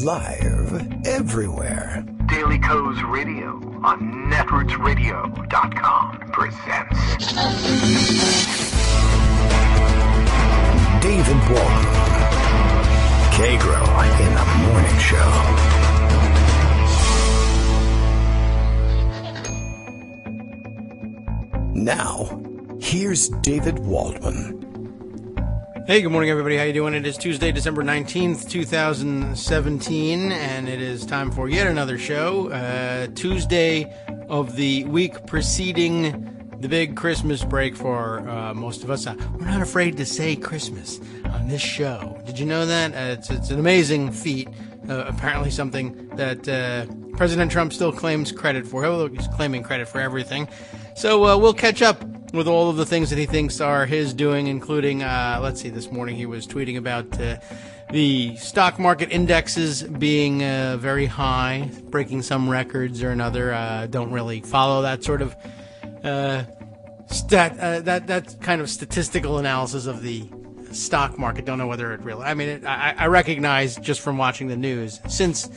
Live everywhere. Daily Co's Radio on netrootsradio.com presents David Waldman. Kagro in the Morning Show. Now, here's David Waldman. Hey, good morning, everybody. How you doing? It is Tuesday, December 19th, 2017, and it is time for yet another show. Tuesday of the week preceding the big Christmas break for most of us. We're not afraid to say Christmas on this show. Did you know that? It's an amazing feat. Apparently something that President Trump still claims credit for. He's claiming credit for everything. So we'll catch up with all of the things that he thinks are his doing, including, this morning he was tweeting about the stock market indexes being very high, breaking some records or another. Don't really follow that sort of that kind of statistical analysis of the stock market. Don't know whether it really, I recognize just from watching the news, since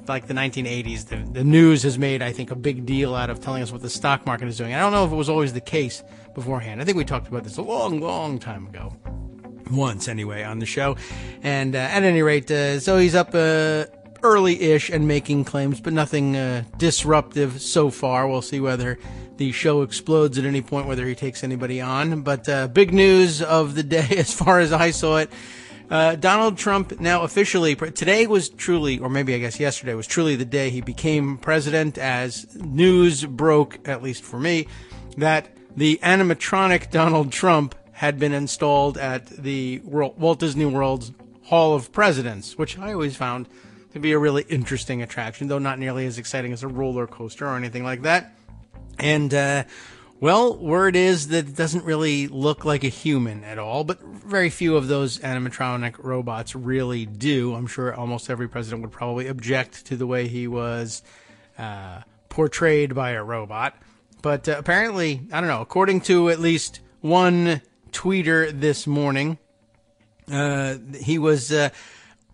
like the 1980s, the news has made, I think, a big deal out of telling us what the stock market is doing. I don't know if it was always the case beforehand. I think we talked about this a long, long time ago. Once, anyway, on the show. And at any rate, so he's up early-ish and making claims, but nothing disruptive so far. We'll see whether the show explodes at any point, whether he takes anybody on. But big news of the day, as far as I saw it, Donald Trump now officially, today was truly, or maybe I guess yesterday was truly the day he became president, as news broke, at least for me, that the animatronic Donald Trump had been installed at the Walt Disney World's Hall of Presidents, which I always found to be a really interesting attraction, though not nearly as exciting as a roller coaster or anything like that. And, word is that it doesn't really look like a human at all, but very few of those animatronic robots really do. I'm sure almost every president would probably object to the way he was portrayed by a robot. But apparently, I don't know, according to at least one tweeter this morning, he was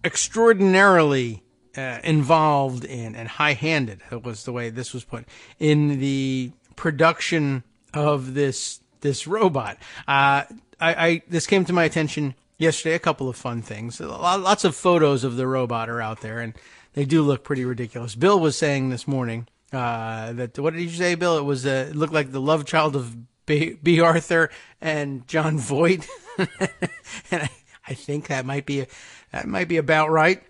extraordinarily involved in, and high-handed, was the way this was put, in the production of this robot. This came to my attention yesterday, a couple of fun things. Lots of photos of the robot are out there, and they do look pretty ridiculous. Bill was saying this morning that, what did you say, Bill? It was it looked like the love child of B. Arthur and John Voight, and I think that might be about right.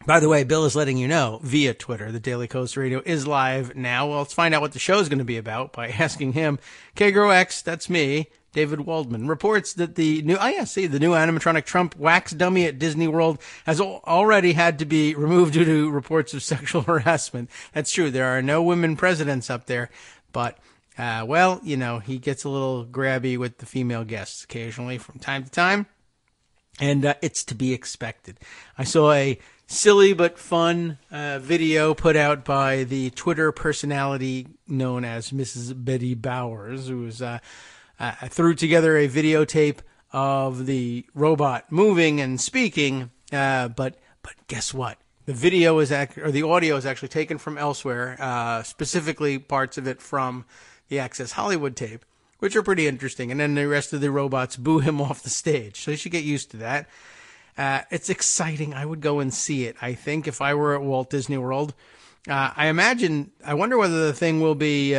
By the way, Bill is letting you know via Twitter that Daily Coast Radio is live now. Well, let's find out what the show is going to be about by asking him. Kagro X, that's me, David Waldman, reports that the new animatronic Trump wax dummy at Disney World has already had to be removed due to reports of sexual harassment. That's true. There are no women presidents up there, but, he gets a little grabby with the female guests occasionally from time to time, and it's to be expected. I saw a silly but fun video put out by the Twitter personality known as Mrs. Betty Bowers, who was threw together a videotape of the robot moving and speaking. But guess what? The video the audio is actually taken from elsewhere, specifically parts of it from the Access Hollywood tape, which are pretty interesting. And then the rest of the robots boo him off the stage. So you should get used to that. It's exciting. I would go and see it, I think, if I were at Walt Disney World. I wonder whether the thing will be,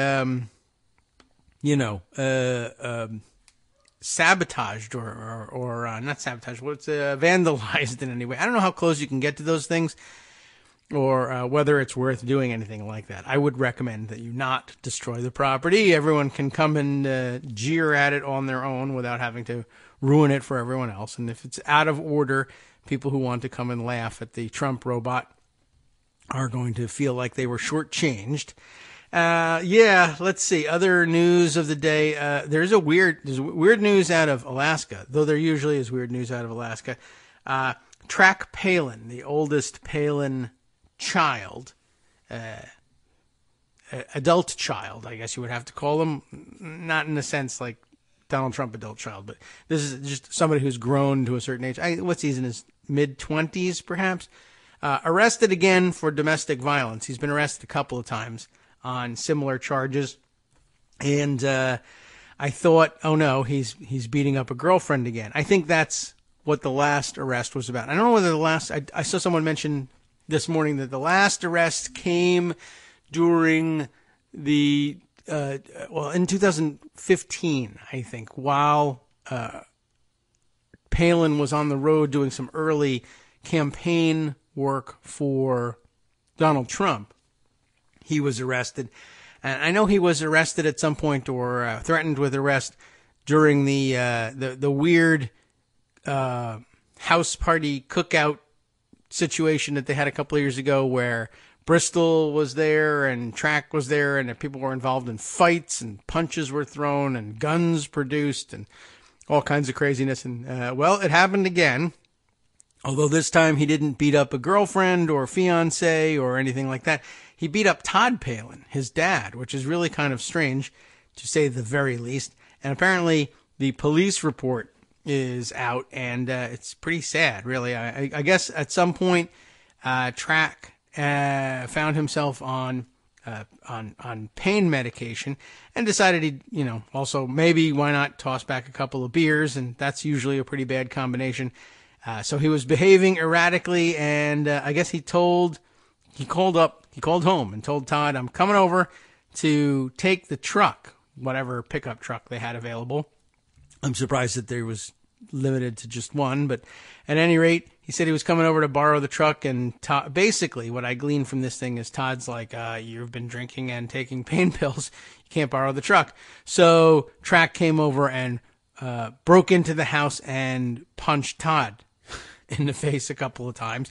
sabotaged or not sabotaged, what's vandalized in any way. I don't know how close you can get to those things, or whether it's worth doing anything like that. I would recommend that you not destroy the property. Everyone can come and jeer at it on their own without having to ruin it for everyone else. And if it's out of order, people who want to come and laugh at the Trump robot are going to feel like they were shortchanged. Let's see. Other news of the day. There's weird news out of Alaska, though there usually is weird news out of Alaska. Track Palin, the oldest Palin child, adult child, I guess you would have to call him, not in the sense like Donald Trump adult child, but this is just somebody who's grown to a certain age. What's he's in his mid-20s, perhaps? arrested again for domestic violence. He's been arrested a couple of times on similar charges. And I thought, oh no, he's beating up a girlfriend again. I think that's what the last arrest was about. I don't know whether the last, I saw someone mention this morning that the last arrest came during the, in 2015, I think, while Palin was on the road doing some early campaign work for Donald Trump. He was arrested. And I know he was arrested at some point or threatened with arrest during the weird house party cookout situation that they had a couple of years ago where Bristol was there and Track was there and people were involved in fights and punches were thrown and guns produced and all kinds of craziness. And, it happened again. Although this time he didn't beat up a girlfriend or fiance or anything like that. He beat up Todd Palin, his dad, which is really kind of strange, to say the very least. And apparently the police report is out, and it's pretty sad, really. I guess at some point, Track found himself on pain medication and decided he'd, also maybe why not toss back a couple of beers, and that's usually a pretty bad combination. So he was behaving erratically, and I guess he called home and told Todd, I'm coming over to take the truck, whatever pickup truck they had available. I'm surprised that there was limited to just one, but at any rate, he said he was coming over to borrow the truck, and basically what I gleaned from this thing is Todd's like, you've been drinking and taking pain pills, you can't borrow the truck. So Track came over and broke into the house and punched Todd in the face a couple of times.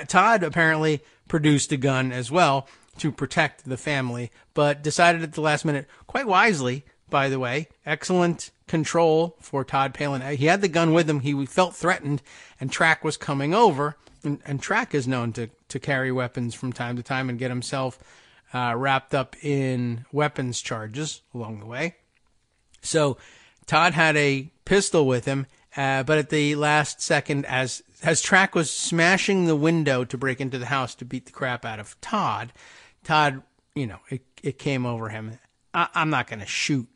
Todd apparently produced a gun as well to protect the family, but decided at the last minute, quite wisely, by the way, excellent control for Todd Palin. He had the gun with him. He felt threatened, and Track was coming over, and Track is known to carry weapons from time to time and get himself wrapped up in weapons charges along the way. So Todd had a pistol with him, but at the last second, as Track was smashing the window to break into the house to beat the crap out of Todd, it came over him. I'm not going to shoot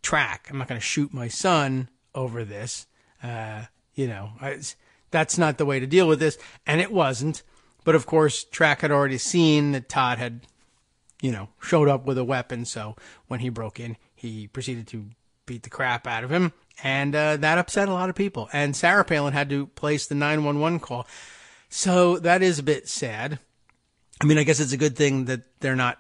Track. I'm not going to shoot my son over this. That's not the way to deal with this. And it wasn't. But of course, Track had already seen that Todd had, showed up with a weapon. So when he broke in, he proceeded to beat the crap out of him. And that upset a lot of people. And Sarah Palin had to place the 911 call. So that is a bit sad. I mean, I guess it's a good thing that they're not,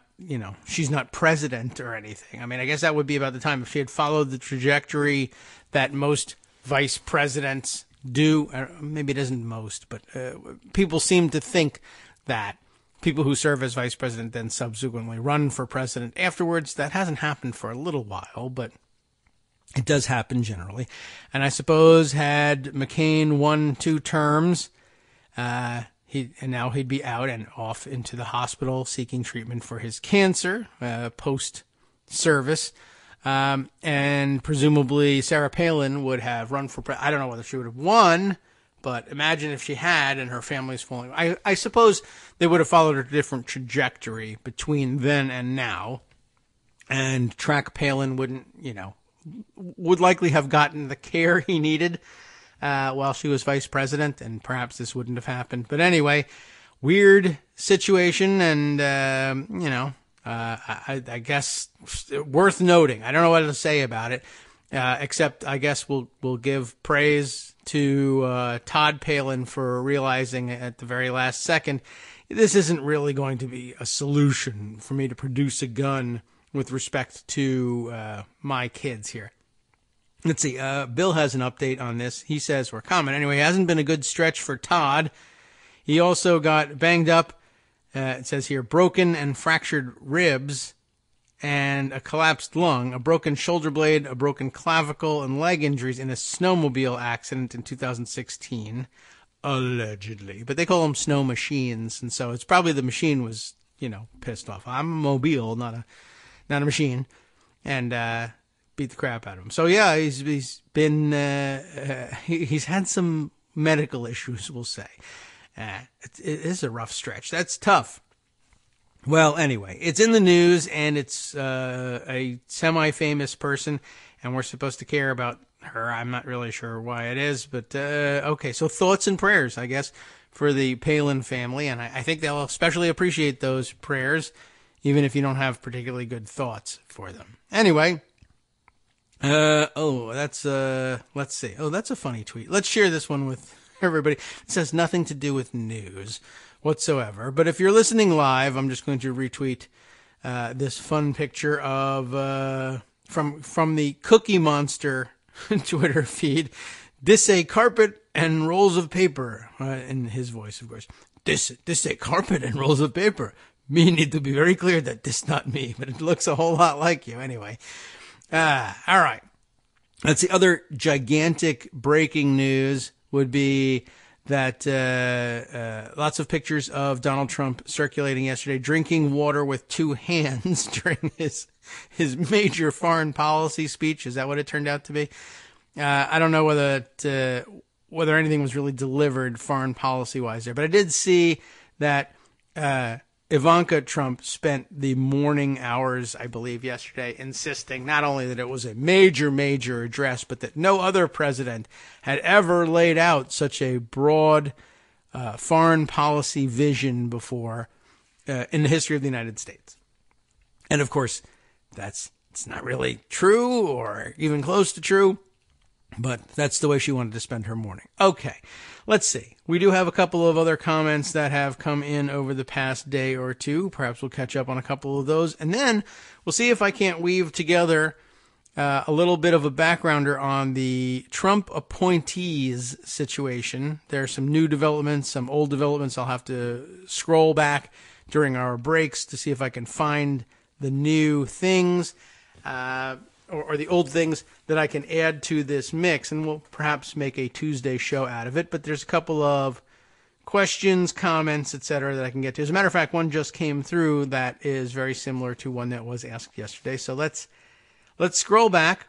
she's not president or anything. I mean, I guess that would be about the time if she had followed the trajectory that most vice presidents do. Maybe it isn't most, but people seem to think that people who serve as vice president then subsequently run for president afterwards. That hasn't happened for a little while, but it does happen generally. And I suppose had McCain won 2 terms, now he'd be out and off into the hospital seeking treatment for his cancer post-service. And presumably Sarah Palin would have run for president. I don't know whether she would have won, but imagine if she had and her family's falling. I suppose they would have followed a different trajectory between then and now. And Track Palin would likely have gotten the care he needed while she was vice president, and perhaps this wouldn't have happened. But anyway, weird situation, and, I guess worth noting. I don't know what to say about it, except I guess we'll give praise to Todd Palin for realizing at the very last second, this isn't really going to be a solution for me to produce a gun with respect to my kids here. Let's see. Bill has an update on this. He says, or comment anyway, it hasn't been a good stretch for Todd. He also got banged up. It says here, broken and fractured ribs and a collapsed lung, a broken shoulder blade, a broken clavicle, and leg injuries in a snowmobile accident in 2016, allegedly. But they call them snow machines, and so it's probably the machine was, pissed off. I'm a mobile, not a machine, and beat the crap out of him. So yeah, he's been he's had some medical issues, we'll say. It is a rough stretch. That's tough. Well, anyway, it's in the news, and it's a semi-famous person, and we're supposed to care about her. I'm not really sure why it is, but okay. So thoughts and prayers, I guess, for the Palin family, and I think they'll especially appreciate those prayers, even if you don't have particularly good thoughts for them. Anyway, let's see. Oh, that's a funny tweet. Let's share this one with everybody. It says nothing to do with news whatsoever, but if you're listening live, I'm just going to retweet this fun picture of from the Cookie Monster Twitter feed. This a carpet and rolls of paper, in his voice, of course. This a carpet and rolls of paper. Me need to be very clear that this not me, but it looks a whole lot like you anyway. All right. That's the other gigantic breaking news would be that lots of pictures of Donald Trump circulating yesterday, drinking water with two hands during his major foreign policy speech. Is that what it turned out to be? I don't know whether anything was really delivered foreign policy wise there, but I did see that Ivanka Trump spent the morning hours, I believe, yesterday insisting not only that it was a major, major address, but that no other president had ever laid out such a broad foreign policy vision before in the history of the United States. And of course, it's not really true or even close to true, but that's the way she wanted to spend her morning. Okay, let's see. We do have a couple of other comments that have come in over the past day or two. Perhaps we'll catch up on a couple of those. And then we'll see if I can't weave together a little bit of a backgrounder on the Trump appointees situation. There are some new developments, some old developments. I'll have to scroll back during our breaks to see if I can find the new things or the old things that I can add to this mix, and we'll perhaps make a Tuesday show out of it. But there's a couple of questions, comments, etc. that I can get to. As a matter of fact, one just came through that is very similar to one that was asked yesterday. So let's scroll back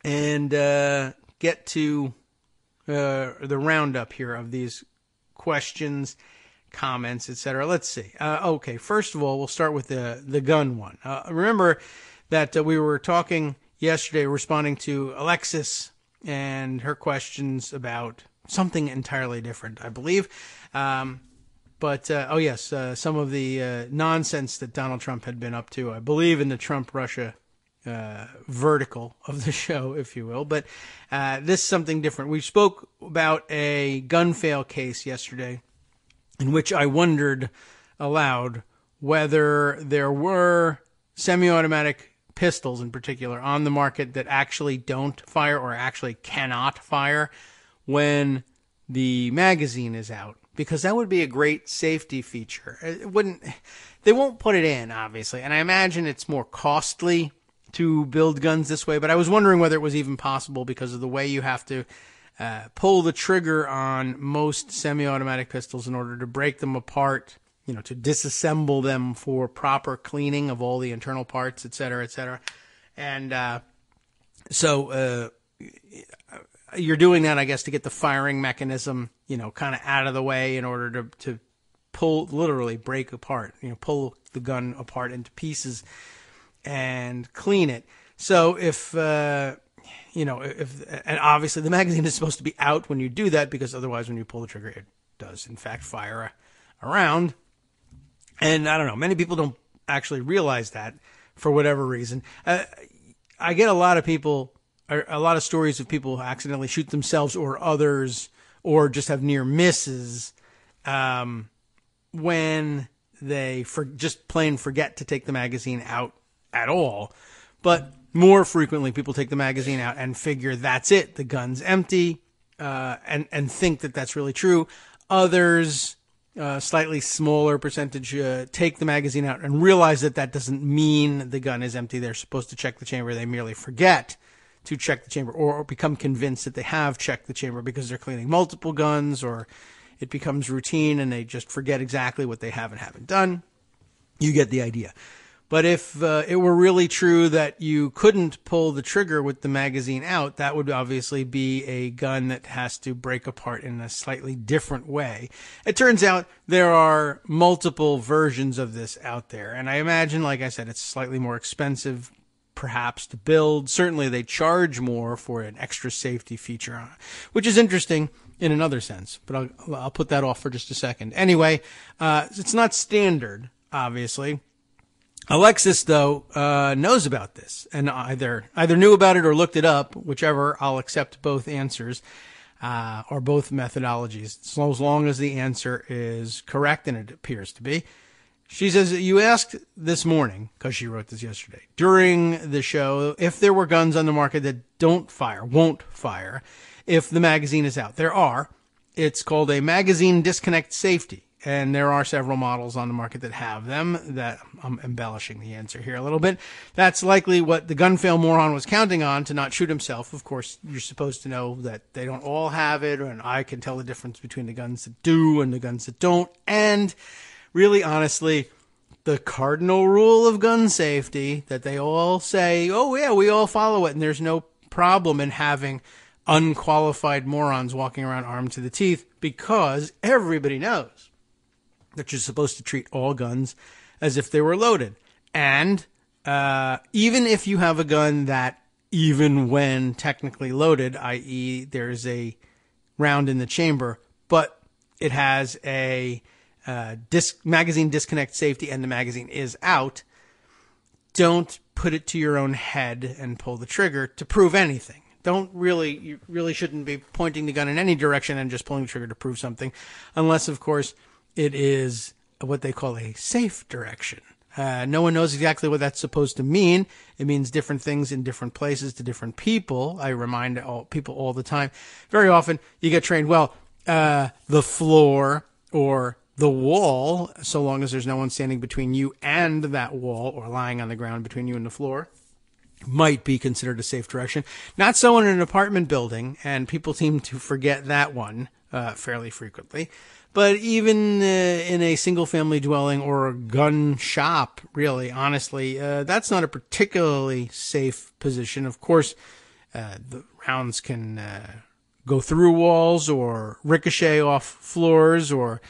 and get to the roundup here of these questions, comments, etc. Let's see. Okay, first of all, we'll start with the gun one. Remember that we were talking yesterday, responding to Alexis and her questions about something entirely different, I believe. Some of the nonsense that Donald Trump had been up to, I believe, in the Trump-Russia vertical of the show, if you will. But this is something different. We spoke about a gun fail case yesterday in which I wondered aloud whether there were semi-automatic pistols in particular on the market that actually don't fire or actually cannot fire when the magazine is out, because that would be a great safety feature. They won't put it in, obviously, and I imagine it's more costly to build guns this way, but I was wondering whether it was even possible because of the way you have to pull the trigger on most semi-automatic pistols in order to break them apart, to disassemble them for proper cleaning of all the internal parts, et cetera, et cetera. And so you're doing that, I guess, to get the firing mechanism, kind of out of the way in order to literally break apart, pull the gun apart into pieces and clean it. So and obviously the magazine is supposed to be out when you do that, because otherwise when you pull the trigger, it does in fact fire a round. And I don't know, many people don't actually realize that for whatever reason. I get a lot of stories of people who accidentally shoot themselves or others, or just have near misses, when they just plain forget to take the magazine out at all. But more frequently, people take the magazine out and figure that's it, the gun's empty, and think that that's really true. Others, slightly smaller percentage, take the magazine out and realize that doesn't mean the gun is empty. They're supposed to check the chamber. They merely forget to check the chamber, or become convinced that they have checked the chamber because they're cleaning multiple guns, or it becomes routine and they just forget exactly what they have and haven't done. You get the idea. But if it were really true that you couldn't pull the trigger with the magazine out, that would obviously be a gun that has to break apart in a slightly different way. It turns out there are multiple versions of this out there. And I imagine, like I said, it's slightly more expensive perhaps to build. Certainly they charge more for an extra safety feature on it, which is interesting in another sense. But I'll put that off for just a second. Anyway, it's not standard, obviously. Alexis, though, knows about this and either knew about it or looked it up, whichever. I'll accept both answers, or both methodologies, so as long as the answer is correct, and it appears to be. She says, you asked this morning, because she wrote this yesterday, during the show, if there were guns on the market that won't fire, if the magazine is out. There are. It's called a magazine disconnect safety. And there are several models on the market that have them. That I'm embellishing the answer here a little bit. That's likely what the gun fail moron was counting on to not shoot himself. Of course, you're supposed to know that they don't all have it, and I can tell the difference between the guns that do and the guns that don't. And really, honestly, the cardinal rule of gun safety that they all say, oh yeah, we all follow it, and there's no problem in having unqualified morons walking around armed to the teeth, because everybody knows that you're supposed to treat all guns as if they were loaded. And even if you have a gun that, even when technically loaded, i.e. there's a round in the chamber, but it has a magazine disconnect safety and the magazine is out, don't put it to your own head and pull the trigger to prove anything. You really shouldn't be pointing the gun in any direction and just pulling the trigger to prove something, unless, of course, it is what they call a safe direction. No one knows exactly what that's supposed to mean. It means different things in different places to different people. I remind people all the time. Very often you get trained, the floor or the wall, so long as there's no one standing between you and that wall or lying on the ground between you and the floor, might be considered a safe direction. Not so in an apartment building, and people seem to forget that one fairly frequently. But even in a single-family dwelling or a gun shop, really, honestly, that's not a particularly safe position. Of course, the rounds can go through walls or ricochet off floors or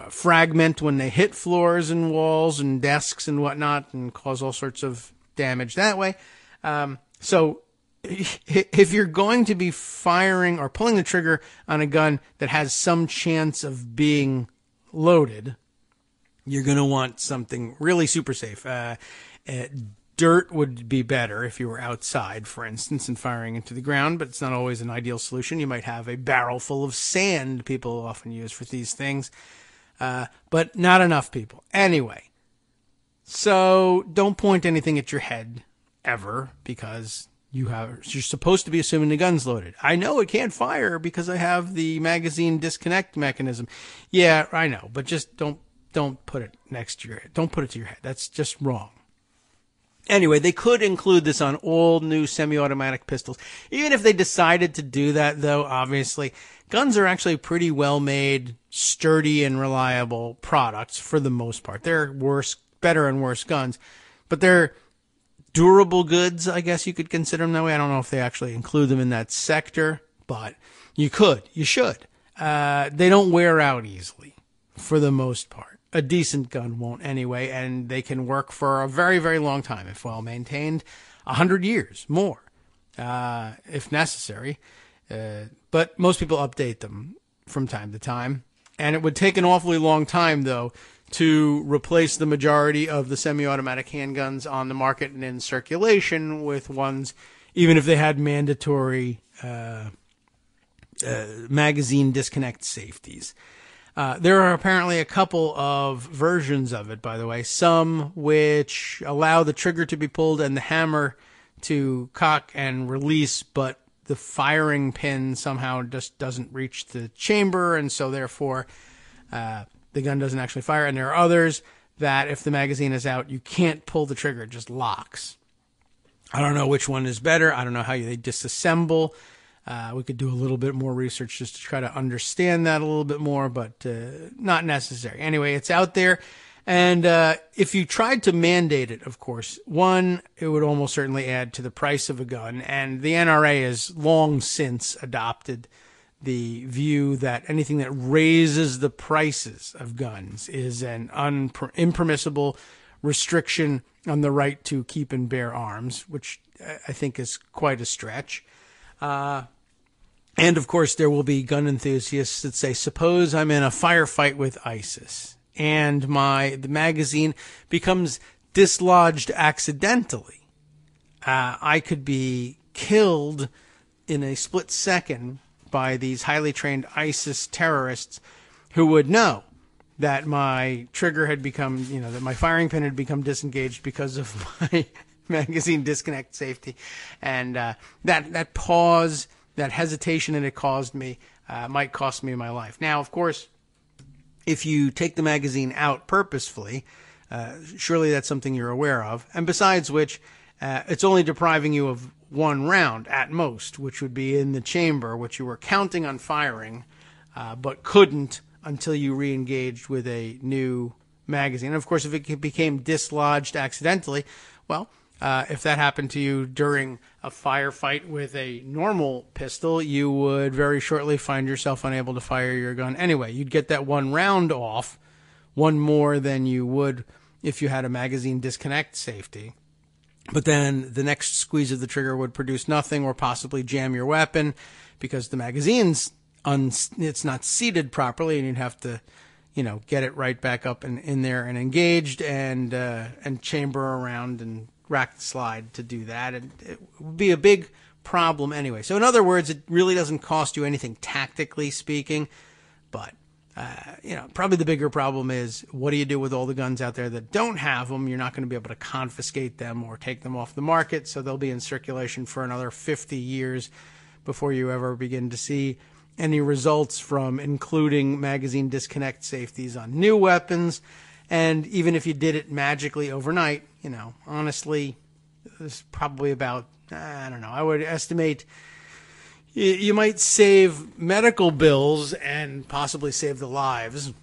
fragment when they hit floors and walls and desks and whatnot and cause all sorts of damage that way. So if you're going to be firing or pulling the trigger on a gun that has some chance of being loaded, you're going to want something really super safe. Dirt would be better if you were outside, for instance, and firing into the ground, but it's not always an ideal solution. You might have a barrel full of sand people often use for these things, but not enough people. Anyway, so don't point anything at your head ever, because you're supposed to be assuming the gun's loaded. I know it can't fire because I have the magazine disconnect mechanism. Yeah, I know, but just don't put it next to your head. Don't put it to your head. That's just wrong. Anyway, they could include this on all new semi-automatic pistols. Even if they decided to do that, though, obviously, guns are actually pretty well-made, sturdy, and reliable products for the most part. They're better and worse guns, but they're durable goods, I guess you could consider them that way. I don't know if they actually include them in that sector, but you should. They don't wear out easily for the most part. A decent gun won't anyway, and they can work for a very, very long time if well maintained, 100 years more, if necessary. But most people update them from time to time, and it would take an awfully long time, though, to replace the majority of the semi-automatic handguns on the market and in circulation with ones, even if they had mandatory magazine disconnect safeties. There are apparently a couple of versions of it, by the way, some which allow the trigger to be pulled and the hammer to cock and release, but the firing pin somehow just doesn't reach the chamber, and so therefore the gun doesn't actually fire. And there are others that if the magazine is out, you can't pull the trigger, it just locks. I don't know which one is better. I don't know how they disassemble. We could do a little bit more research just to try to understand that a little bit more, but not necessary. Anyway, it's out there, And if you tried to mandate it, of course, one, it would almost certainly add to the price of a gun. And the NRA has long since adopted the view that anything that raises the prices of guns is an impermissible restriction on the right to keep and bear arms, which I think is quite a stretch. And of course, there will be gun enthusiasts that say, suppose I'm in a firefight with ISIS and the magazine becomes dislodged accidentally. I could be killed in a split second by these highly trained ISIS terrorists who would know that my trigger had become, that my firing pin had become disengaged because of my magazine disconnect safety. And that pause, that hesitation that it caused me might cost me my life. Now, of course, if you take the magazine out purposefully, surely that's something you're aware of. And besides which, it's only depriving you of one round at most, which would be in the chamber, which you were counting on firing, but couldn't until you re-engaged with a new magazine. And of course, if it became dislodged accidentally, well, if that happened to you during a firefight with a normal pistol, you would very shortly find yourself unable to fire your gun anyway. You'd get that one round off, one more than you would if you had a magazine disconnect safety. But then the next squeeze of the trigger would produce nothing or possibly jam your weapon because the magazine's it's not seated properly, and you'd have to, get it right back up and in there and engaged and chamber around and rack the slide to do that. And it would be a big problem anyway. So in other words, it really doesn't cost you anything tactically speaking, but probably the bigger problem is, what do you do with all the guns out there that don't have them? You're not going to be able to confiscate them or take them off the market, so they'll be in circulation for another 50 years before you ever begin to see any results from including magazine disconnect safeties on new weapons. And even if you did it magically overnight, honestly, it's probably about, I would estimate you might save medical bills and possibly save the lives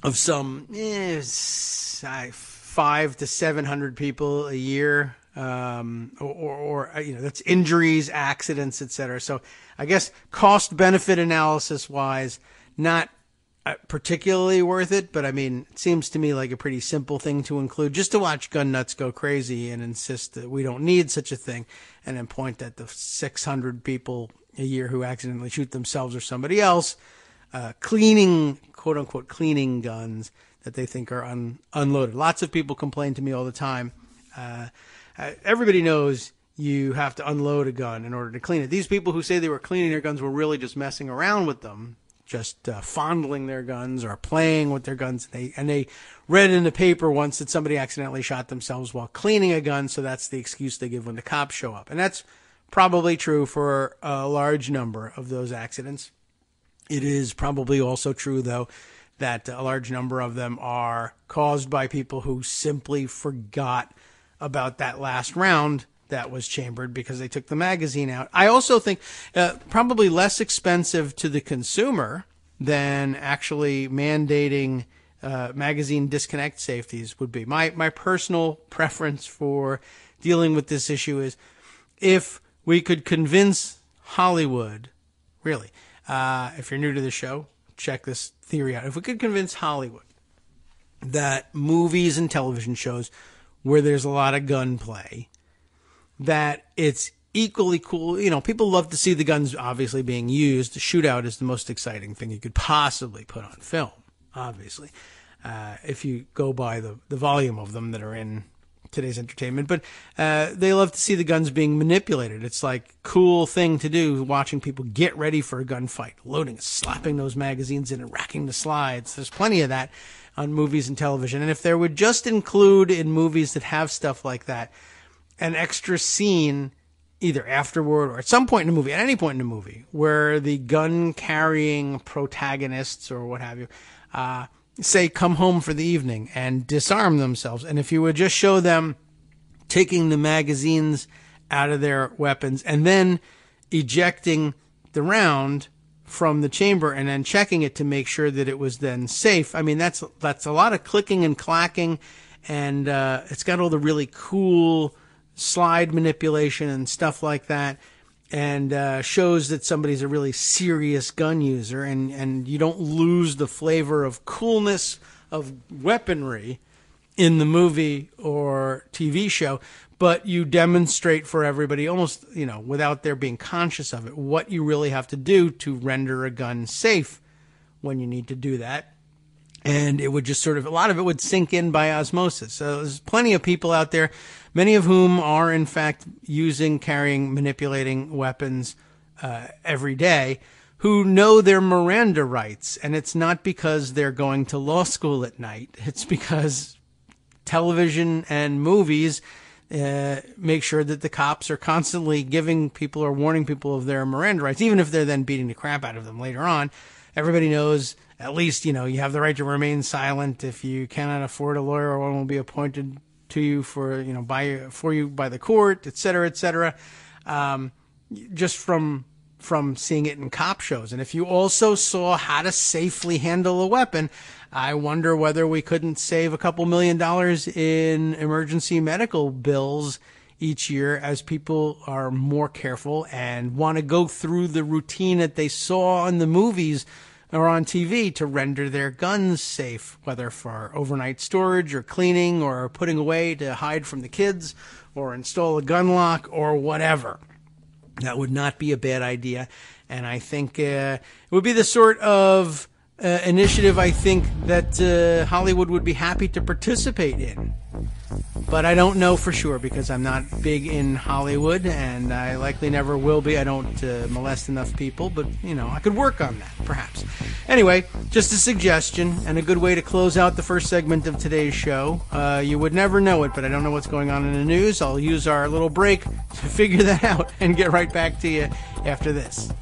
of some 500 to 700 people a year, or that's injuries, accidents, etc. So I guess cost benefit analysis wise, not particularly worth it, but it seems to me like a pretty simple thing to include just to watch gun nuts go crazy and insist that we don't need such a thing, and then point at the 600 people a year who accidentally shoot themselves or somebody else, quote unquote cleaning guns that they think are unloaded. Lots of people complain to me all the time. Everybody knows you have to unload a gun in order to clean it. These people who say they were cleaning their guns were really just messing around with them, just fondling their guns or playing with their guns. And they read in the paper once that somebody accidentally shot themselves while cleaning a gun, so that's the excuse they give when the cops show up. And that's probably true for a large number of those accidents. It is probably also true, though, that a large number of them are caused by people who simply forgot about that last round that was chambered because they took the magazine out. I also think probably less expensive to the consumer than actually mandating magazine disconnect safeties would be. My personal preference for dealing with this issue is if we could convince Hollywood, really, if you're new to the show, check this theory out. If we could convince Hollywood that movies and television shows where there's a lot of gunplay, that it's equally cool. People love to see the guns obviously being used. The shootout is the most exciting thing you could possibly put on film, obviously, if you go by the volume of them that are in today's entertainment. But they love to see the guns being manipulated. It's like cool thing to do, watching people get ready for a gunfight, loading, slapping those magazines in and racking the slides. There's plenty of that on movies and television. And if there would just include in movies that have stuff like that an extra scene either afterward or at some point in the movie, at any point in the movie, where the gun-carrying protagonists or what have you, say, come home for the evening and disarm themselves. And if you would just show them taking the magazines out of their weapons and then ejecting the round from the chamber and then checking it to make sure that it was then safe. I mean, that's a lot of clicking and clacking, and it's got all the really cool slide manipulation and stuff like that, and shows that somebody's a really serious gun user, and you don't lose the flavor of coolness of weaponry in the movie or TV show, but you demonstrate for everybody, almost, without their being conscious of it, what you really have to do to render a gun safe when you need to do that. And it would just a lot of it would sink in by osmosis. So there's plenty of people out there, many of whom are in fact carrying, manipulating weapons every day, who know their Miranda rights. And it's not because they're going to law school at night. It's because television and movies make sure that the cops are constantly giving people or warning people of their Miranda rights, even if they're then beating the crap out of them later on. Everybody knows, at least, you have the right to remain silent. If you cannot afford a lawyer, one will be appointed to you for you by the court, et cetera, et cetera. Just from seeing it in cop shows. And if you also saw how to safely handle a weapon, I wonder whether we couldn't save a couple $1 million in emergency medical bills each year as people are more careful and want to go through the routine that they saw in the movies or on TV to render their guns safe, whether for overnight storage or cleaning or putting away to hide from the kids or install a gun lock or whatever. That would not be a bad idea. And I think it would be the sort of initiative I think that Hollywood would be happy to participate in. But I don't know for sure because I'm not big in Hollywood, and I likely never will be. I don't molest enough people, but, I could work on that, perhaps. Anyway, just a suggestion and a good way to close out the first segment of today's show. You would never know it, but I don't know what's going on in the news. I'll use our little break to figure that out and get right back to you after this.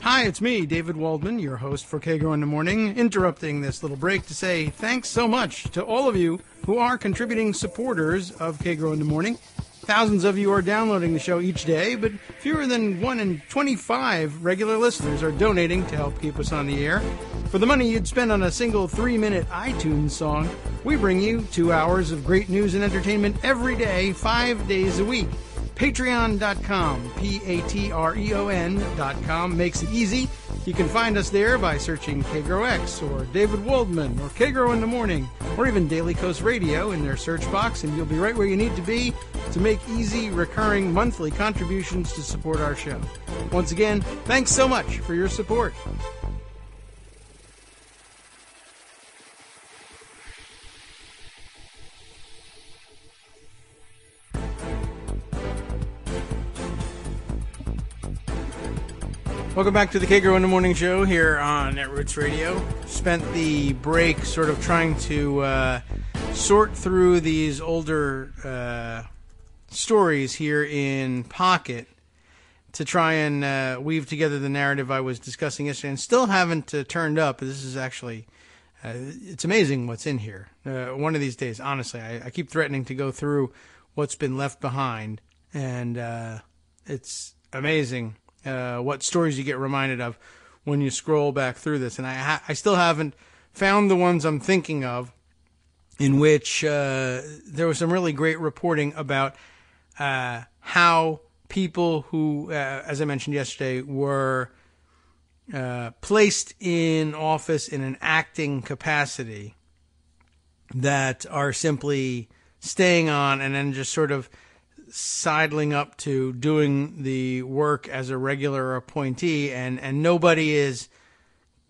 Hi, it's me, David Waldman, your host for Kagro in the Morning, interrupting this little break to say thanks so much to all of you who are contributing supporters of Kagro in the Morning. Thousands of you are downloading the show each day, but fewer than 1 in 25 regular listeners are donating to help keep us on the air. For the money you'd spend on a single 3-minute iTunes song, we bring you 2 hours of great news and entertainment every day, 5 days a week. Patreon.com, Patreon.com makes it easy. You can find us there by searching KagroX or David Waldman or Kagro in the Morning or even Daily Coast Radio in their search box, and you'll be right where you need to be to make easy, recurring monthly contributions to support our show. Once again, thanks so much for your support. Welcome back to the Kagro in the Morning Show here on Netroots Radio. Spent the break sort of trying to sort through these older stories here in Pocket to try and weave together the narrative I was discussing yesterday, and still haven't turned up. This is actually, it's amazing what's in here. One of these days, honestly, I keep threatening to go through what's been left behind, and it's amazing what stories you get reminded of when you scroll back through this. And I still haven't found the ones I'm thinking of in which there was some really great reporting about how people who, as I mentioned yesterday, were placed in office in an acting capacity that are simply staying on and then just sort of sidling up to doing the work as a regular appointee, and nobody is,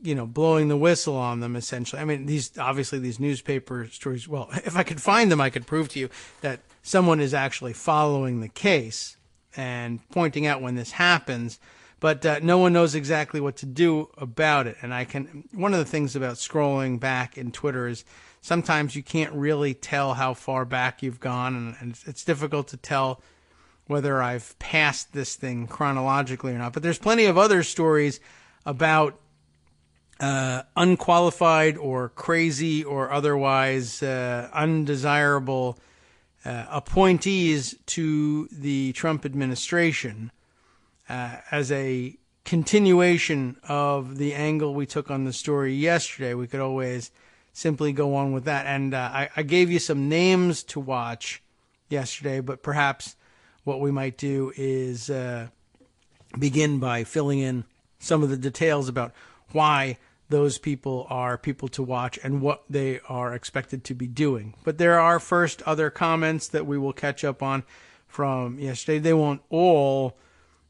blowing the whistle on them, essentially. I mean, these newspaper stories, well, if I could find them, I could prove to you that someone is actually following the case and pointing out when this happens, but no one knows exactly what to do about it. And one of the things about scrolling back in Twitter is sometimes you can't really tell how far back you've gone, and it's difficult to tell whether I've passed this thing chronologically or not. But there's plenty of other stories about unqualified or crazy or otherwise undesirable appointees to the Trump administration as a continuation of the angle we took on the story yesterday. We could always simply go on with that. And I gave you some names to watch yesterday, but perhaps what we might do is begin by filling in some of the details about why those people are people to watch and what they are expected to be doing. But there are first other comments that we will catch up on from yesterday. They won't all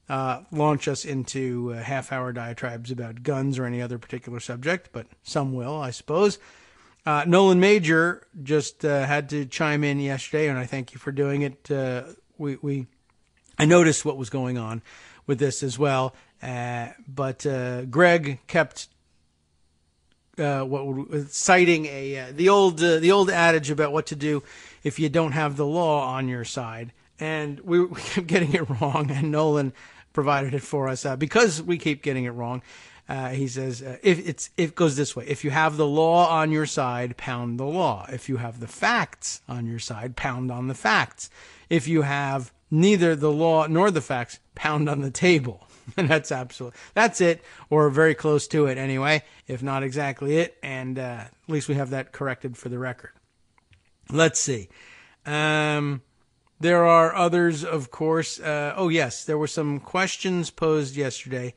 launch us into half-hour diatribes about guns or any other particular subject, but some will, I suppose. Nolan Major just had to chime in yesterday, and I thank you for doing it. I noticed what was going on with this as well, but Greg kept citing the old adage about what to do if you don't have the law on your side, and we kept getting it wrong, and Nolan provided it for us because we keep getting it wrong. He says it goes this way: if you have the law on your side, pound the law. If you have the facts on your side, pound on the facts. If you have neither the law nor the facts, pound on the table. And that's it, or very close to it anyway, if not exactly it. And at least we have that corrected for the record. Let's see. There are others, of course. Oh, yes, there were some questions posed yesterday.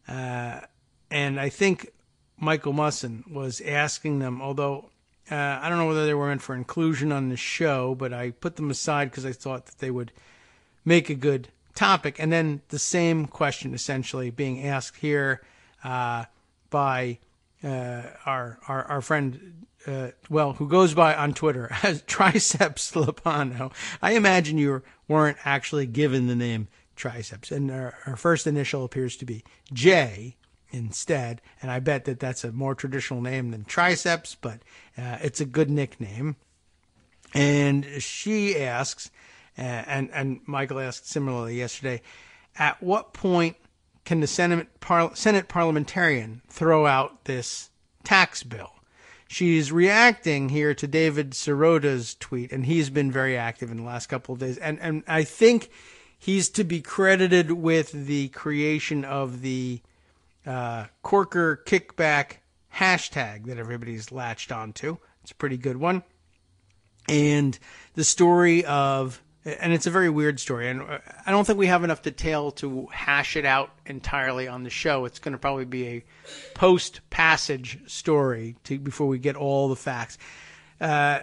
And I think Michael Musson was asking them, although I don't know whether they were meant for inclusion on the show, but I put them aside because I thought that they would make a good topic. And then the same question essentially being asked here by our friend, who goes by on Twitter as Triceps Lapano. I imagine you weren't actually given the name Triceps, and our first initial appears to be J instead, and I bet that that's a more traditional name than Triceps, but it's a good nickname. And she asks, and Michael asked similarly yesterday, at what point can the Senate parliamentarian throw out this tax bill? She's reacting here to David Sirota's tweet, and he's been very active in the last couple of days. And I think he's to be credited with the creation of the Corker kickback hashtag that everybody's latched onto. It's a pretty good one. And the story of, and it's a very weird story, and I don't think we have enough detail to hash it out entirely on the show. It's going to probably be a post-passage story before we get all the facts.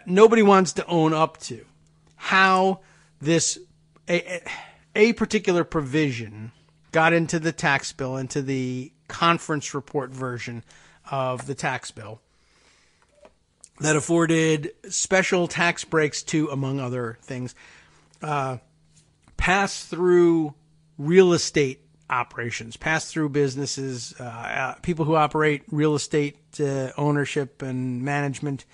Nobody wants to own up to how this, a particular provision got into the tax bill, into the conference report version of the tax bill, that afforded special tax breaks to, among other things, pass-through real estate operations, pass-through businesses, people who operate real estate ownership and management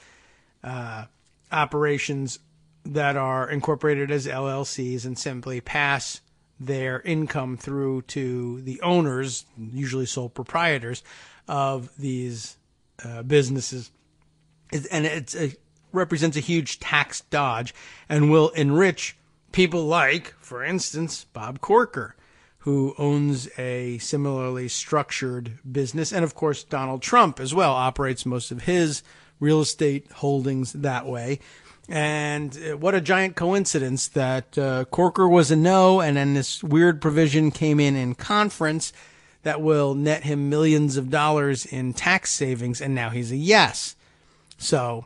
operations that are incorporated as LLCs and simply pass their income through to the owners, usually sole proprietors, of these businesses. And it represents a huge tax dodge and will enrich people like, for instance, Bob Corker, who owns a similarly structured business. And, of course, Donald Trump as well operates most of his real estate holdings that way. And what a giant coincidence that Corker was a no, and then this weird provision came in conference that will net him millions of dollars in tax savings, and now he's a yes. So,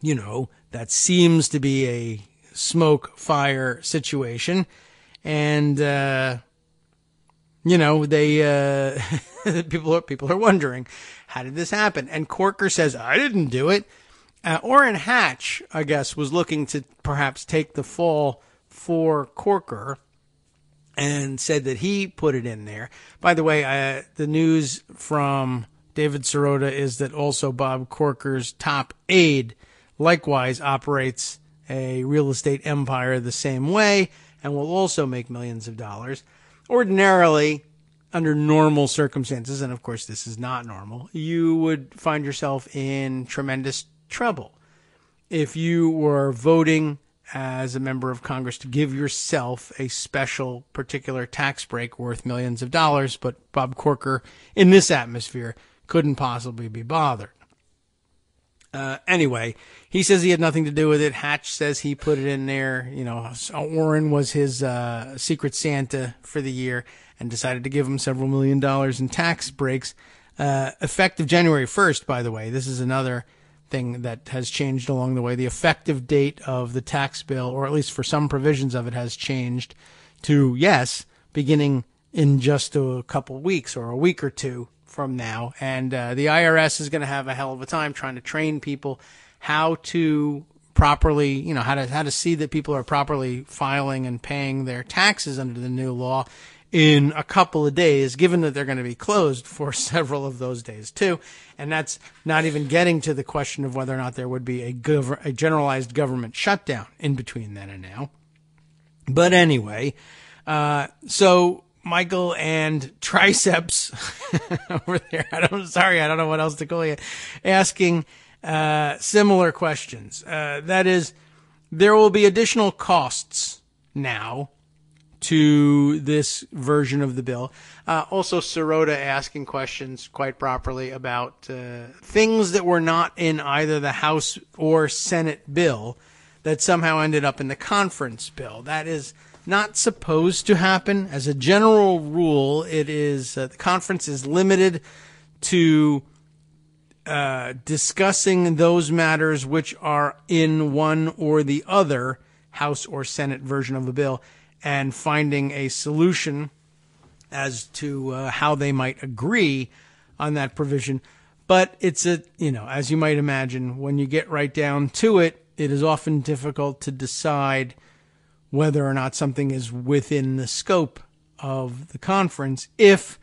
that seems to be a smoke fire situation. And, they, people are wondering, how did this happen? And Corker says, I didn't do it. Orrin Hatch, I guess, was looking to perhaps take the fall for Corker and said that he put it in there. By the way, the news from David Sirota is that also Bob Corker's top aide likewise operates a real estate empire the same way and will also make millions of dollars. Ordinarily, under normal circumstances, and of course this is not normal, you would find yourself in tremendous trouble if you were voting as a member of Congress to give yourself a special particular tax break worth millions of dollars, but Bob Corker, in this atmosphere, couldn't possibly be bothered. Anyway, he says he had nothing to do with it. Hatch says he put it in there. You know, Warren was his secret Santa for the year and decided to give him several $1 million in tax breaks. Effective January 1st, by the way. This is another thing that has changed along the way. The effective date of the tax bill, or at least for some provisions of it, has changed to, yes, beginning in just a couple weeks or a week or two from now. And the IRS is going to have a hell of a time trying to train people how to properly, you know, how to see that people are properly filing and paying their taxes under the new law in a couple of days, given that they're going to be closed for several of those days too. And that's not even getting to the question of whether or not there would be a generalized government shutdown in between then and now. But anyway, so Michael and Triceps over there, I don't know what else to call you, asking similar questions. That is, there will be additional costs now to this version of the bill. Also, Sirota asking questions quite properly about things that were not in either the House or Senate bill that somehow ended up in the conference bill. That is not supposed to happen. As a general rule, it is the conference is limited to discussing those matters which are in one or the other House or Senate version of the bill and finding a solution as to how they might agree on that provision. But it's as you might imagine, when you get right down to it, it is often difficult to decide whether or not something is within the scope of the conference. If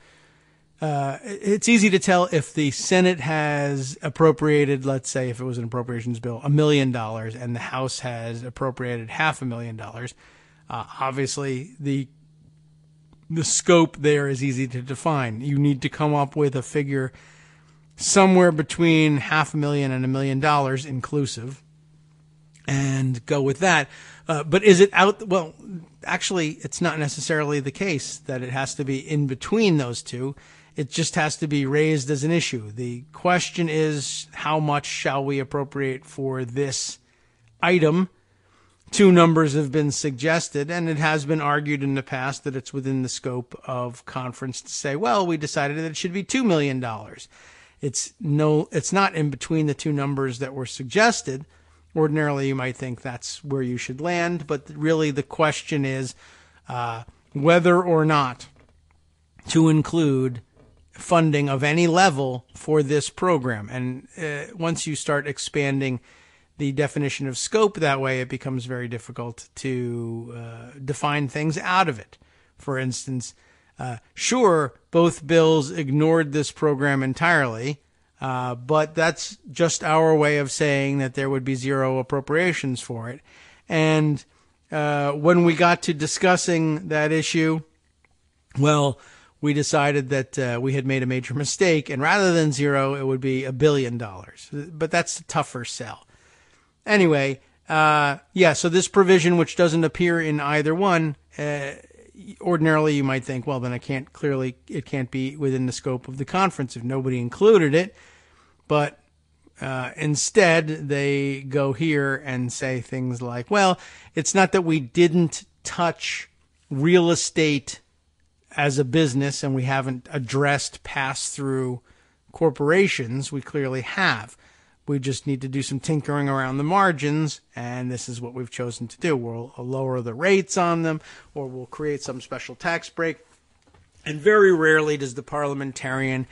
it's easy to tell if the Senate has appropriated, let's say if it was an appropriations bill, $1 million, and the House has appropriated $500,000. Obviously, the scope there is easy to define. You need to come up with a figure somewhere between $500,000 and $1 million inclusive, and go with that. But is it out? Well, actually, it's not necessarily the case that it has to be in between those two. It just has to be raised as an issue. The question is, how much shall we appropriate for this item? Two numbers have been suggested, and it has been argued in the past that it's within the scope of conference to say, well, we decided that it should be $2 million. It's not in between the two numbers that were suggested. Ordinarily, you might think that's where you should land, but really the question is whether or not to include funding of any level for this program. And once you start expanding the definition of scope that way, it becomes very difficult to define things out of it. For instance, sure, both bills ignored this program entirely, but that's just our way of saying that there would be zero appropriations for it. And when we got to discussing that issue, well, we decided that we had made a major mistake, and rather than zero, it would be $1 billion. But that's a tougher sell. Anyway, so this provision, which doesn't appear in either one, ordinarily you might think, well, then it can't be within the scope of the conference if nobody included it. But instead, they go here and say things like, well, it's not that we didn't touch real estate as a business and we haven't addressed pass-through corporations. We clearly have. We just need to do some tinkering around the margins, and this is what we've chosen to do. We'll lower the rates on them, or we'll create some special tax break. And very rarely does the parliamentarian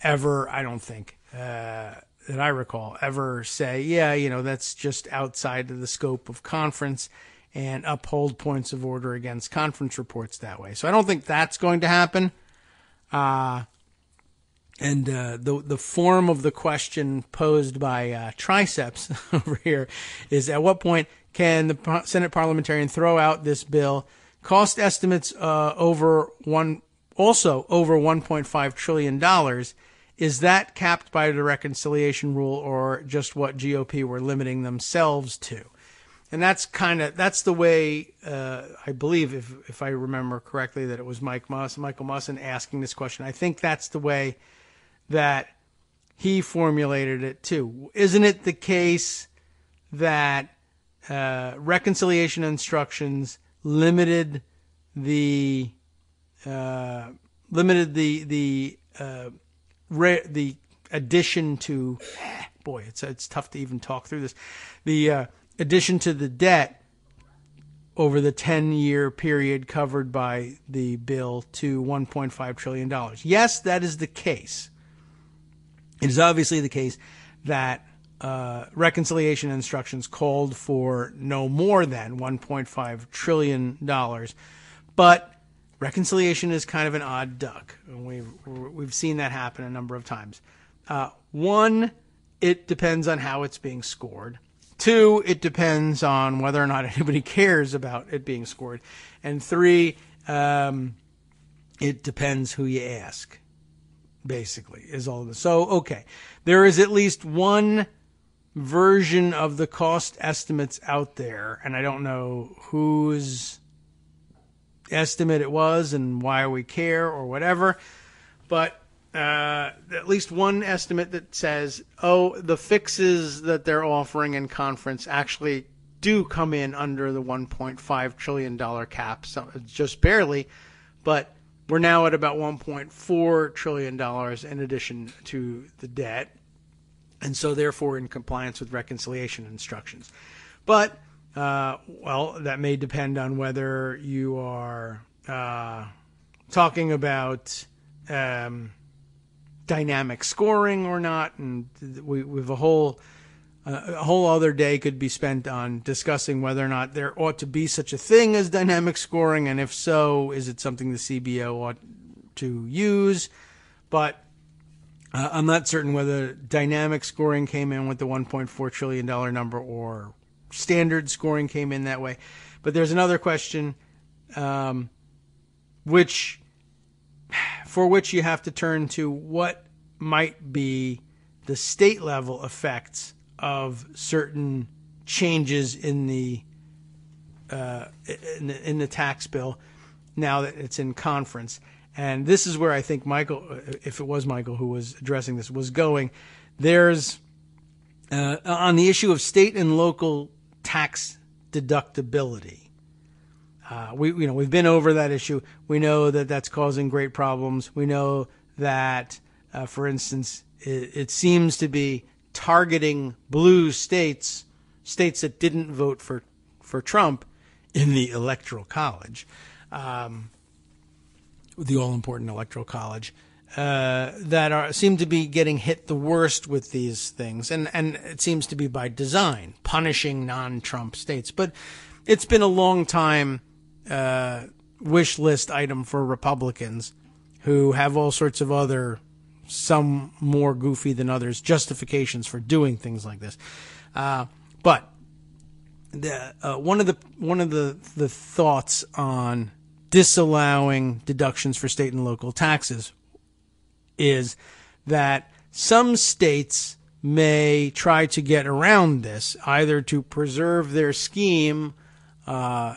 ever, I don't think, that I recall, ever say, that's just outside of the scope of conference, and uphold points of order against conference reports that way. So I don't think that's going to happen. And the form of the question posed by Triceps over here is, at what point can the Senate parliamentarian throw out this bill? Cost estimates over $1.5 trillion. Is that capped by the reconciliation rule, or just what GOP were limiting themselves to? And that's the way, I believe, if I remember correctly, that it was Michael Musson asking this question. I think that's the way that he formulated it too. Isn't it the case that reconciliation instructions limited the addition to, boy, it's tough to even talk through this, the addition to the debt over the 10-year period covered by the bill to $1.5 trillion. Yes, that is the case. It is obviously the case that reconciliation instructions called for no more than $1.5 trillion. But reconciliation is kind of an odd duck. We've seen that happen a number of times. One, it depends on how it's being scored. Two, it depends on whether or not anybody cares about it being scored. And three, it depends who you ask, basically, is all of this. So, okay, there is at least one version of the cost estimates out there, and I don't know whose estimate it was and why we care or whatever, but at least one estimate that says, the fixes that they're offering in conference actually do come in under the $1.5 trillion cap, so just barely, but we're now at about $1.4 trillion in addition to the debt, and so therefore in compliance with reconciliation instructions. But, that may depend on whether you are talking about dynamic scoring or not, and we've a whole other day could be spent on discussing whether or not there ought to be such a thing as dynamic scoring, and if so, is it something the CBO ought to use? But I'm not certain whether dynamic scoring came in with the $1.4 trillion number or standard scoring came in that way. But there's another question, for which you have to turn to what might be the state level effects of certain changes in the tax bill now that it's in conference. And this is where I think Michael, if it was Michael who was addressing this, was going. There's on the issue of state and local tax deductibility. We've been over that issue. We know that that's causing great problems. We know that, for instance, it seems to be targeting blue states that didn't vote for Trump in the Electoral College, the all-important Electoral College, that seem to be getting hit the worst with these things. And it seems to be by design, punishing non-Trump states. But it's been a long time wish list item for Republicans who have all sorts of other, some more goofy than others, justifications for doing things like this. But one of the thoughts on disallowing deductions for state and local taxes is that some states may try to get around this, either to preserve their scheme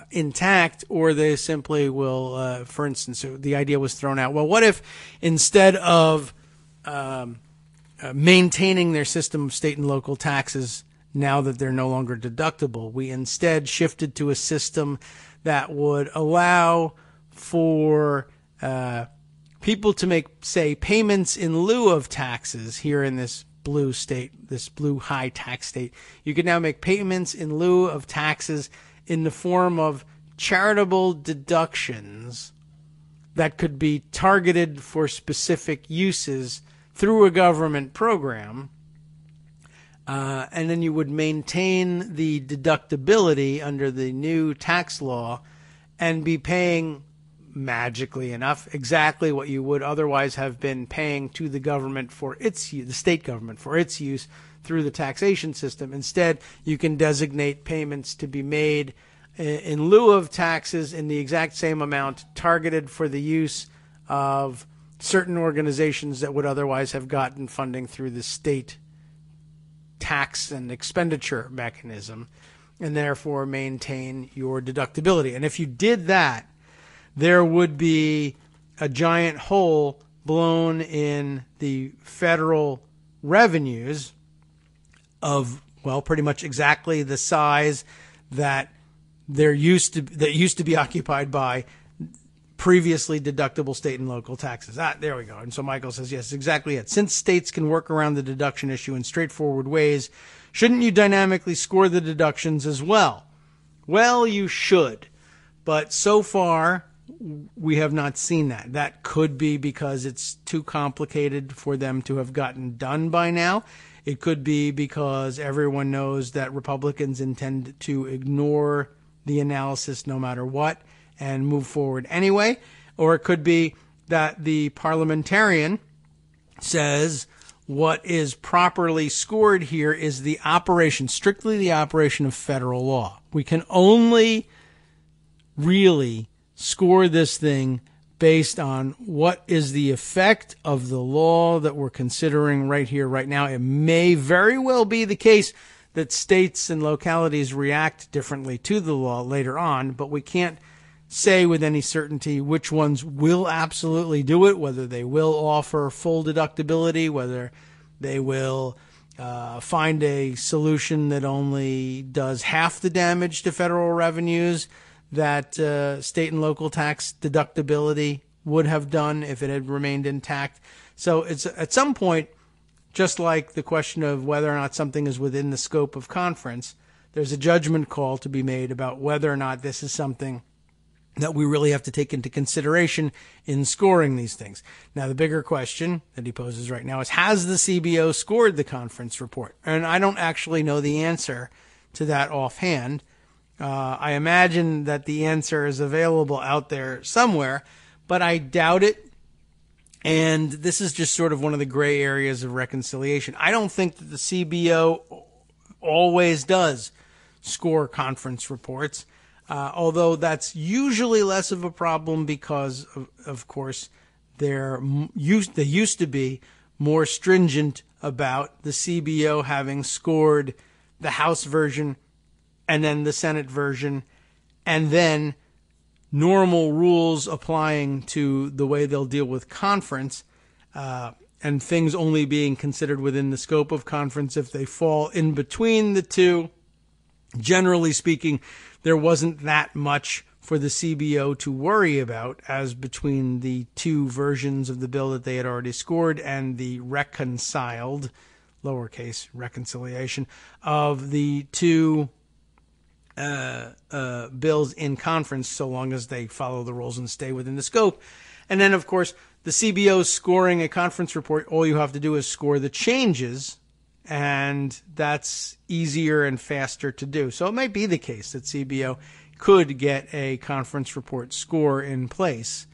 intact, or they simply will, for instance, the idea was thrown out, well, what if instead of maintaining their system of state and local taxes now that they're no longer deductible, we instead shifted to a system that would allow for people to make, say, payments in lieu of taxes here in this blue state, this blue high tax state. You could now make payments in lieu of taxes in the form of charitable deductions that could be targeted for specific uses through a government program. And then you would maintain the deductibility under the new tax law and be paying, magically enough, exactly what you would otherwise have been paying to the government for its use, the state government for its use through the taxation system. Instead, you can designate payments to be made in lieu of taxes in the exact same amount targeted for the use of certain organizations that would otherwise have gotten funding through the state tax and expenditure mechanism. and therefore maintain your deductibility. And if you did that, there would be a giant hole blown in the federal revenues of, well, pretty much exactly the size that used to be occupied by previously deductible state and local taxes. There we go. And so Michael says, yes, exactly it. Since states can work around the deduction issue in straightforward ways, shouldn't you dynamically score the deductions as well? Well, you should. But so far, we have not seen that. That could be because it's too complicated for them to have gotten done by now. It could be because everyone knows that Republicans intend to ignore the analysis no matter what and move forward anyway. Or it could be that the parliamentarian says what is properly scored here is the operation, strictly the operation of federal law. We can only really score this thing based on what is the effect of the law that we're considering right here, right now. It may very well be the case that states and localities react differently to the law later on, but we can't say with any certainty which ones will absolutely do it, whether they will offer full deductibility, whether they will find a solution that only does half the damage to federal revenues that state and local tax deductibility would have done if it had remained intact. So it's at some point, just like the question of whether or not something is within the scope of conference, there's a judgment call to be made about whether or not this is something that we really have to take into consideration in scoring these things. Now, the bigger question that he poses right now is, has the CBO scored the conference report? And I don't actually know the answer to that offhand. I imagine that the answer is available out there somewhere, but I doubt it. And this is just sort of one of the gray areas of reconciliation. I don't think that the CBO always does score conference reports. Although that's usually less of a problem because, of course, they used to be more stringent about the CBO having scored the House version and then the Senate version, and then normal rules applying to the way they'll deal with conference, and things only being considered within the scope of conference if they fall in between the two. Generally speaking, there wasn't that much for the CBO to worry about as between the two versions of the bill that they had already scored and the reconciled, lowercase reconciliation, of the two bills in conference, so long as they follow the rules and stay within the scope. And then, of course, the CBO scoring a conference report, all you have to do is score the changes, and that's easier and faster to do. So it might be the case that CBO could get a conference report score in place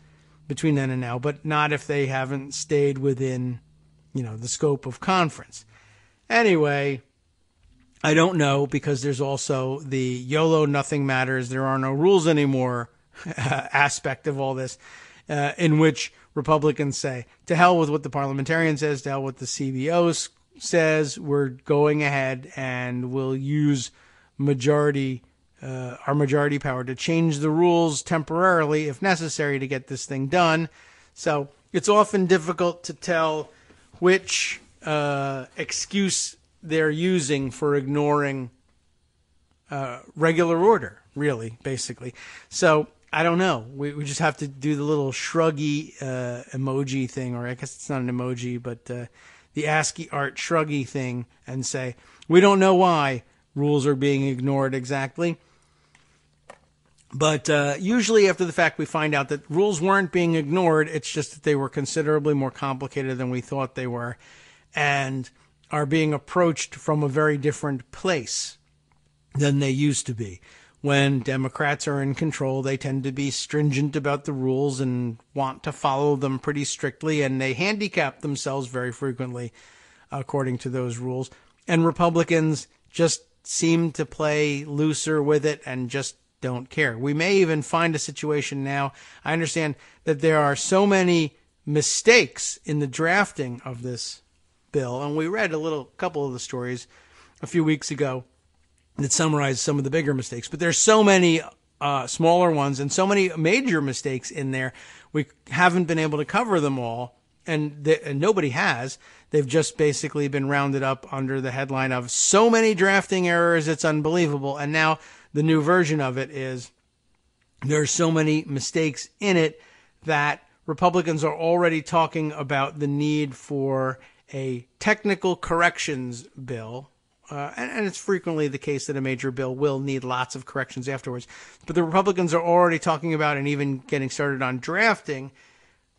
between then and now, but not if they haven't stayed within, the scope of conference. Anyway, I don't know, because there's also the YOLO nothing matters, there are no rules anymore aspect of all this, in which Republicans say, to hell with what the parliamentarian says, to hell with the CBO says, we're going ahead and we'll use our majority power to change the rules temporarily if necessary to get this thing done. So it's often difficult to tell which excuse they're using for ignoring regular order, really, basically. So I don't know. We just have to do the little shruggy emoji thing, or I guess it's not an emoji, but the ASCII art shruggy thing, and say, we don't know why rules are being ignored exactly. But usually after the fact, we find out that rules weren't being ignored. It's just that they were considerably more complicated than we thought they were, and are being approached from a very different place than they used to be. When Democrats are in control, they tend to be stringent about the rules and want to follow them pretty strictly, and they handicap themselves very frequently according to those rules. And Republicans just seem to play looser with it and just don't care. We may even find a situation now. I understand that there are so many mistakes in the drafting of this bill, and we read couple of the stories a few weeks ago that summarize some of the bigger mistakes. But there's so many smaller ones and so many major mistakes in there. We haven't been able to cover them all, and nobody has. They've just basically been rounded up under the headline of so many drafting errors, it's unbelievable. And now the new version of it is there's so many mistakes in it that Republicans are already talking about the need for a technical corrections bill. And it's frequently the case that a major bill will need lots of corrections afterwards. But the Republicans are already talking about and even getting started on drafting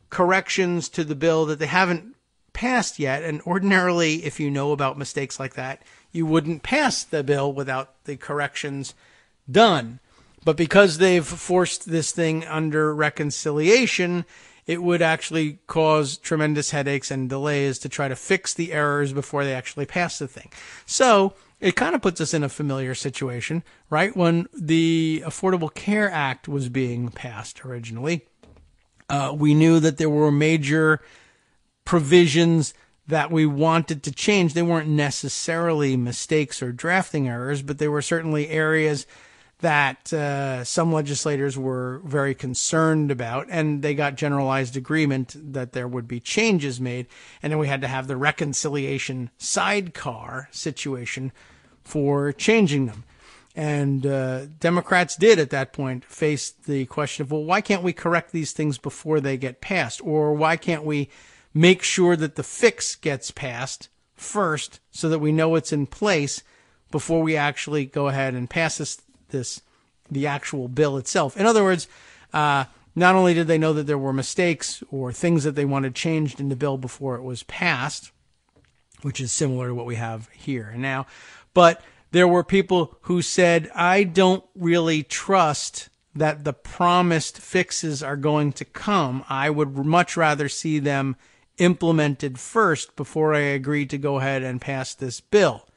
corrections to the bill that they haven't passed yet. And ordinarily, if you know about mistakes like that, you wouldn't pass the bill without the corrections done. But because they've forced this thing under reconciliation, it would actually cause tremendous headaches and delays to try to fix the errors before they actually pass the thing. So it kind of puts us in a familiar situation, right? When the Affordable Care Act was being passed originally, we knew that there were major provisions that we wanted to change. They weren't necessarily mistakes or drafting errors, but they were certainly areas that some legislators were very concerned about, and they got generalized agreement that there would be changes made. And then we had to have the reconciliation sidecar situation for changing them. And Democrats did at that point face the question of, well, why can't we correct these things before they get passed? Or why can't we make sure that the fix gets passed first so that we know it's in place before we actually go ahead and pass the actual bill itself? In other words, not only did they know that there were mistakes or things that they wanted changed in the bill before it was passed, which is similar to what we have here and now, but there were people who said, I don't really trust that the promised fixes are going to come. I would much rather see them implemented first before I agree to go ahead and pass this bill.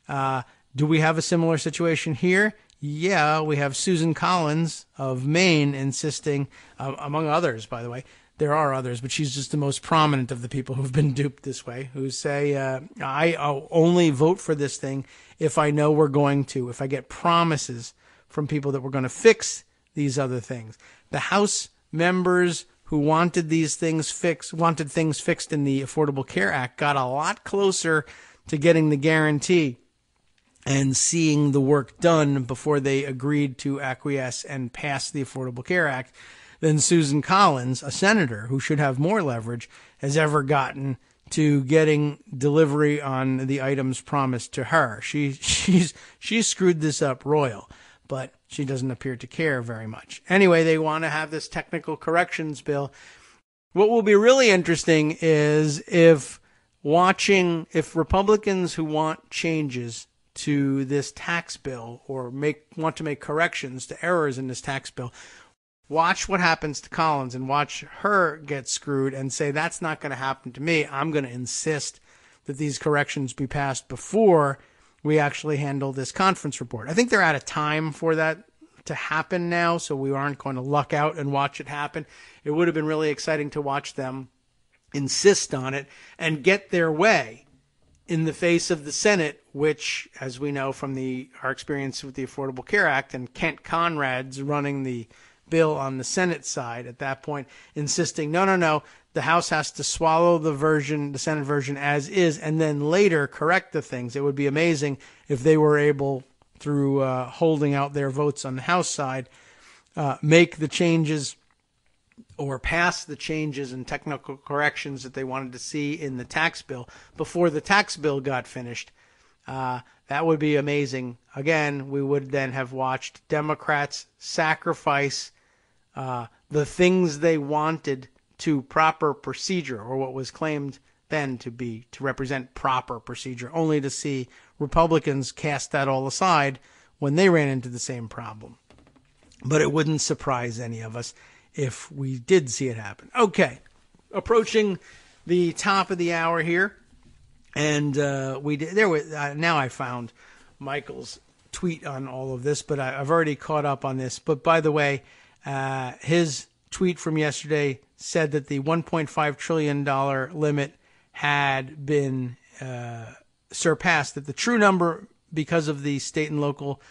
Do we have a similar situation here? Yeah, we have Susan Collins of Maine insisting, among others, by the way. There are others, but she's just the most prominent of the people who've been duped this way, who say, I'll only vote for this thing if I know we're going to, if I get promises from people that we're going to fix these other things. The House members who wanted things fixed in the Affordable Care Act got a lot closer to getting the guarantee and seeing the work done before they agreed to acquiesce and pass the Affordable Care Act than Susan Collins, a senator who should have more leverage, has ever gotten to getting delivery on the items promised to her. She's screwed this up royal, but she doesn't appear to care very much. Anyway, they want to have this technical corrections bill. What will be really interesting is if Republicans who want changes to this tax bill or want to make corrections to errors in this tax bill, watch what happens to Collins and watch her get screwed and say, that's not going to happen to me. I'm going to insist that these corrections be passed before we actually handle this conference report. I think they're out of time for that to happen now, so we aren't going to luck out and watch it happen. It would have been really exciting to watch them insist on it and get their way in the face of the Senate, which, as we know from our experience with the Affordable Care Act and Kent Conrad's running the bill on the Senate side at that point, insisting, no, the House has to swallow the Senate version as is, and then later correct the things. It would be amazing if they were able, through holding out their votes on the House side, make the changes or pass the changes and technical corrections that they wanted to see in the tax bill before the tax bill got finished. That would be amazing. Again, we would then have watched Democrats sacrifice the things they wanted to proper procedure, or what was claimed then to represent proper procedure, only to see Republicans cast that all aside when they ran into the same problem. But it wouldn't surprise any of us if we did see it happen. Okay, approaching the top of the hour here, and now I found Michael's tweet on all of this, but I've already caught up on this. But by the way, his tweet from yesterday said that the $1.5 trillion limit had been surpassed, that the true number because of the state and local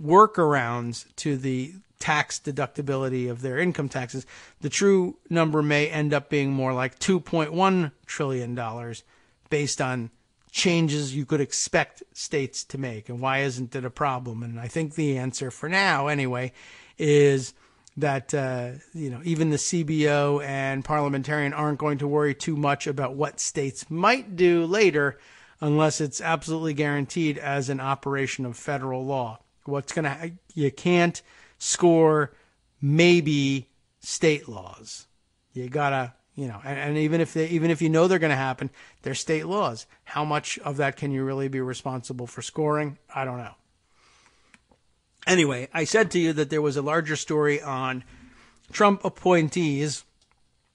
workarounds to the tax deductibility of their income taxes, the true number may end up being more like $2.1 trillion based on changes you could expect states to make. And why isn't it a problem? And I think the answer for now, anyway, is that even the CBO and parliamentarian aren't going to worry too much about what states might do later unless it's absolutely guaranteed as an operation of federal law. You can't score maybe state laws. You gotta, and even if you know they're going to happen, they're state laws. How much of that can you really be responsible for scoring? I don't know. Anyway, I said to you that there was a larger story on Trump appointees,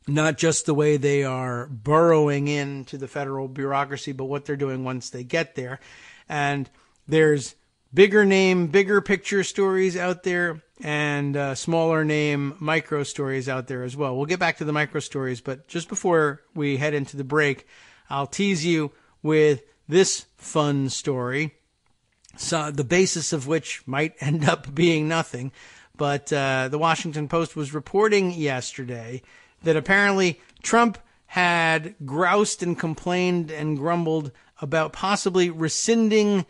not just the way they are burrowing into the federal bureaucracy, but what they're doing once they get there. And there's bigger name, bigger picture stories out there, and smaller name micro stories out there as well. We'll get back to the micro stories, but just before we head into the break, I'll tease you with this fun story, so the basis of which might end up being nothing. But the Washington Post was reporting yesterday that apparently Trump had groused and complained and grumbled about possibly rescinding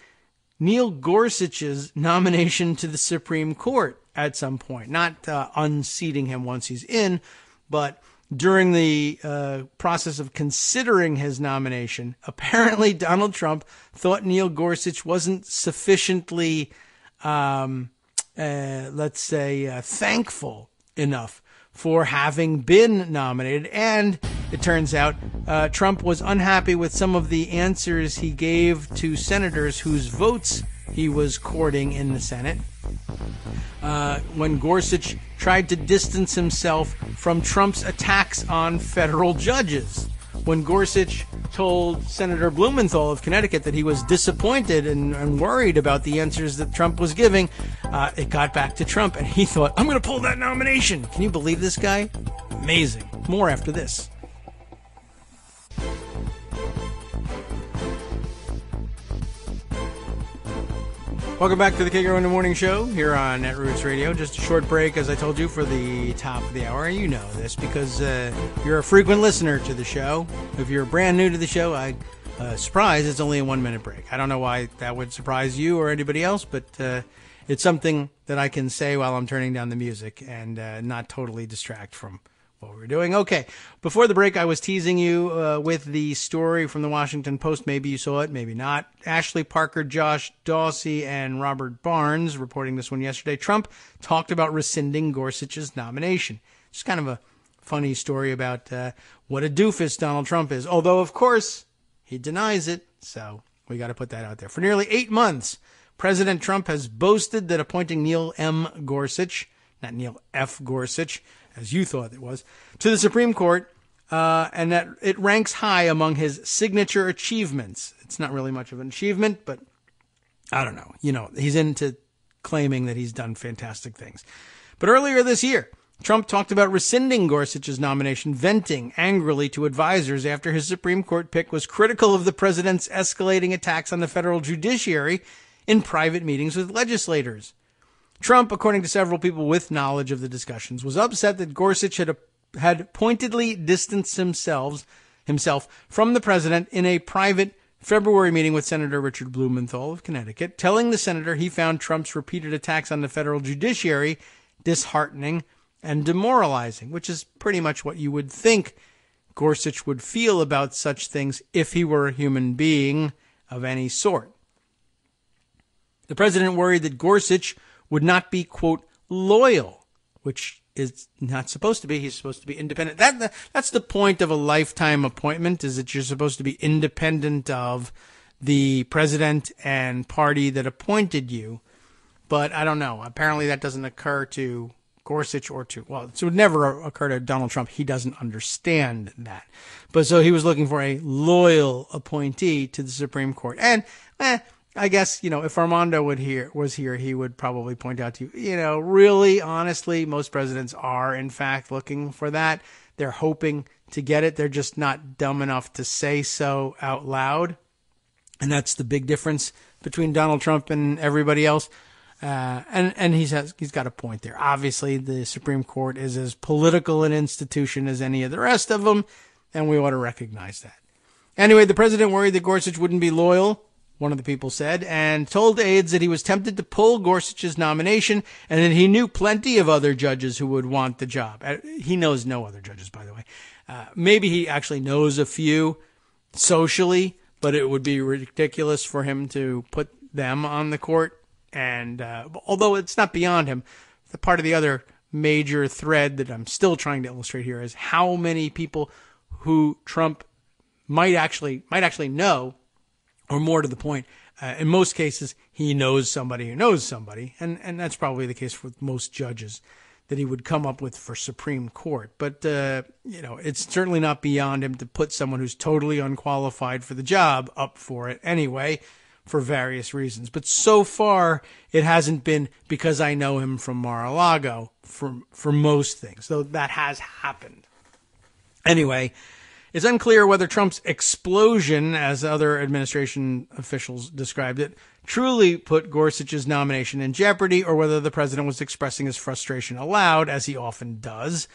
Neil Gorsuch's nomination to the Supreme Court at some point. Not unseating him once he's in, but during the process of considering his nomination, apparently Donald Trump thought Neil Gorsuch wasn't sufficiently, thankful enough for having been nominated. And it turns out Trump was unhappy with some of the answers he gave to senators whose votes he was courting in the Senate. When Gorsuch tried to distance himself from Trump's attacks on federal judges. When Gorsuch told Senator Blumenthal of Connecticut that he was disappointed and worried about the answers that Trump was giving, it got back to Trump, and he thought, I'm going to pull that nomination. Can you believe this guy? Amazing. More after this. Welcome back to the Kagro in the Morning Show here on Netroots Radio. Just a short break, as I told you, for the top of the hour. You know this because you're a frequent listener to the show. If you're brand new to the show, I surprise, it's only a 1-minute break. I don't know why that would surprise you or anybody else, but it's something that I can say while I'm turning down the music and not totally distract from what we're doing. Okay, before the break, I was teasing you with the story from the Washington Post. Maybe you saw it, maybe not. Ashley Parker, Josh Dawsey, and Robert Barnes reporting this one yesterday. Trump talked about rescinding Gorsuch's nomination. It's kind of a funny story about what a doofus Donald Trump is. Although, of course, he denies it, so we got to put that out there. For nearly 8 months, President Trump has boasted that appointing Neil M. Gorsuch, not Neil F. Gorsuch, as you thought it was, to the Supreme Court, and that it ranks high among his signature achievements. It's not really much of an achievement, but I don't know. He's into claiming that he's done fantastic things. But earlier this year, Trump talked about rescinding Gorsuch's nomination, venting angrily to advisors after his Supreme Court pick was critical of the president's escalating attacks on the federal judiciary in private meetings with legislators. Trump, according to several people with knowledge of the discussions, was upset that Gorsuch had pointedly distanced himself from the president in a private February meeting with Senator Richard Blumenthal of Connecticut, telling the senator he found Trump's repeated attacks on the federal judiciary disheartening and demoralizing, which is pretty much what you would think Gorsuch would feel about such things if he were a human being of any sort. The president worried that Gorsuch would not be, quote, loyal, which is not supposed to be. He's supposed to be independent. That's the point of a lifetime appointment, is that you're supposed to be independent of the president and party that appointed you. But I don't know. Apparently that doesn't occur to Gorsuch it would never occur to Donald Trump. He doesn't understand that. But so he was looking for a loyal appointee to the Supreme Court. And, I guess, if Armando was here, he would probably point out to you, really, honestly, most presidents are, in fact, looking for that. They're hoping to get it. They're just not dumb enough to say so out loud. And that's the big difference between Donald Trump and everybody else. And he's got a point there. Obviously, the Supreme Court is as political an institution as any of the rest of them, and we ought to recognize that. Anyway, the president worried that Gorsuch wouldn't be loyal, one of the people said, and told aides that he was tempted to pull Gorsuch's nomination and that he knew plenty of other judges who would want the job. He knows no other judges, by the way. Maybe he actually knows a few socially, but it would be ridiculous for him to put them on the court. And although it's not beyond him, the part of the other major thread that I'm still trying to illustrate here is how many people who Trump might actually know, or more to the point, in most cases, he knows somebody who knows somebody. And that's probably the case with most judges that he would come up with for Supreme Court. But, it's certainly not beyond him to put someone who's totally unqualified for the job up for it anyway, for various reasons. But so far, it hasn't been because I know him from Mar-a-Lago for most things, though that has happened. Anyway, it's unclear whether Trump's explosion, as other administration officials described it, truly put Gorsuch's nomination in jeopardy, or whether the president was expressing his frustration aloud, as he often does.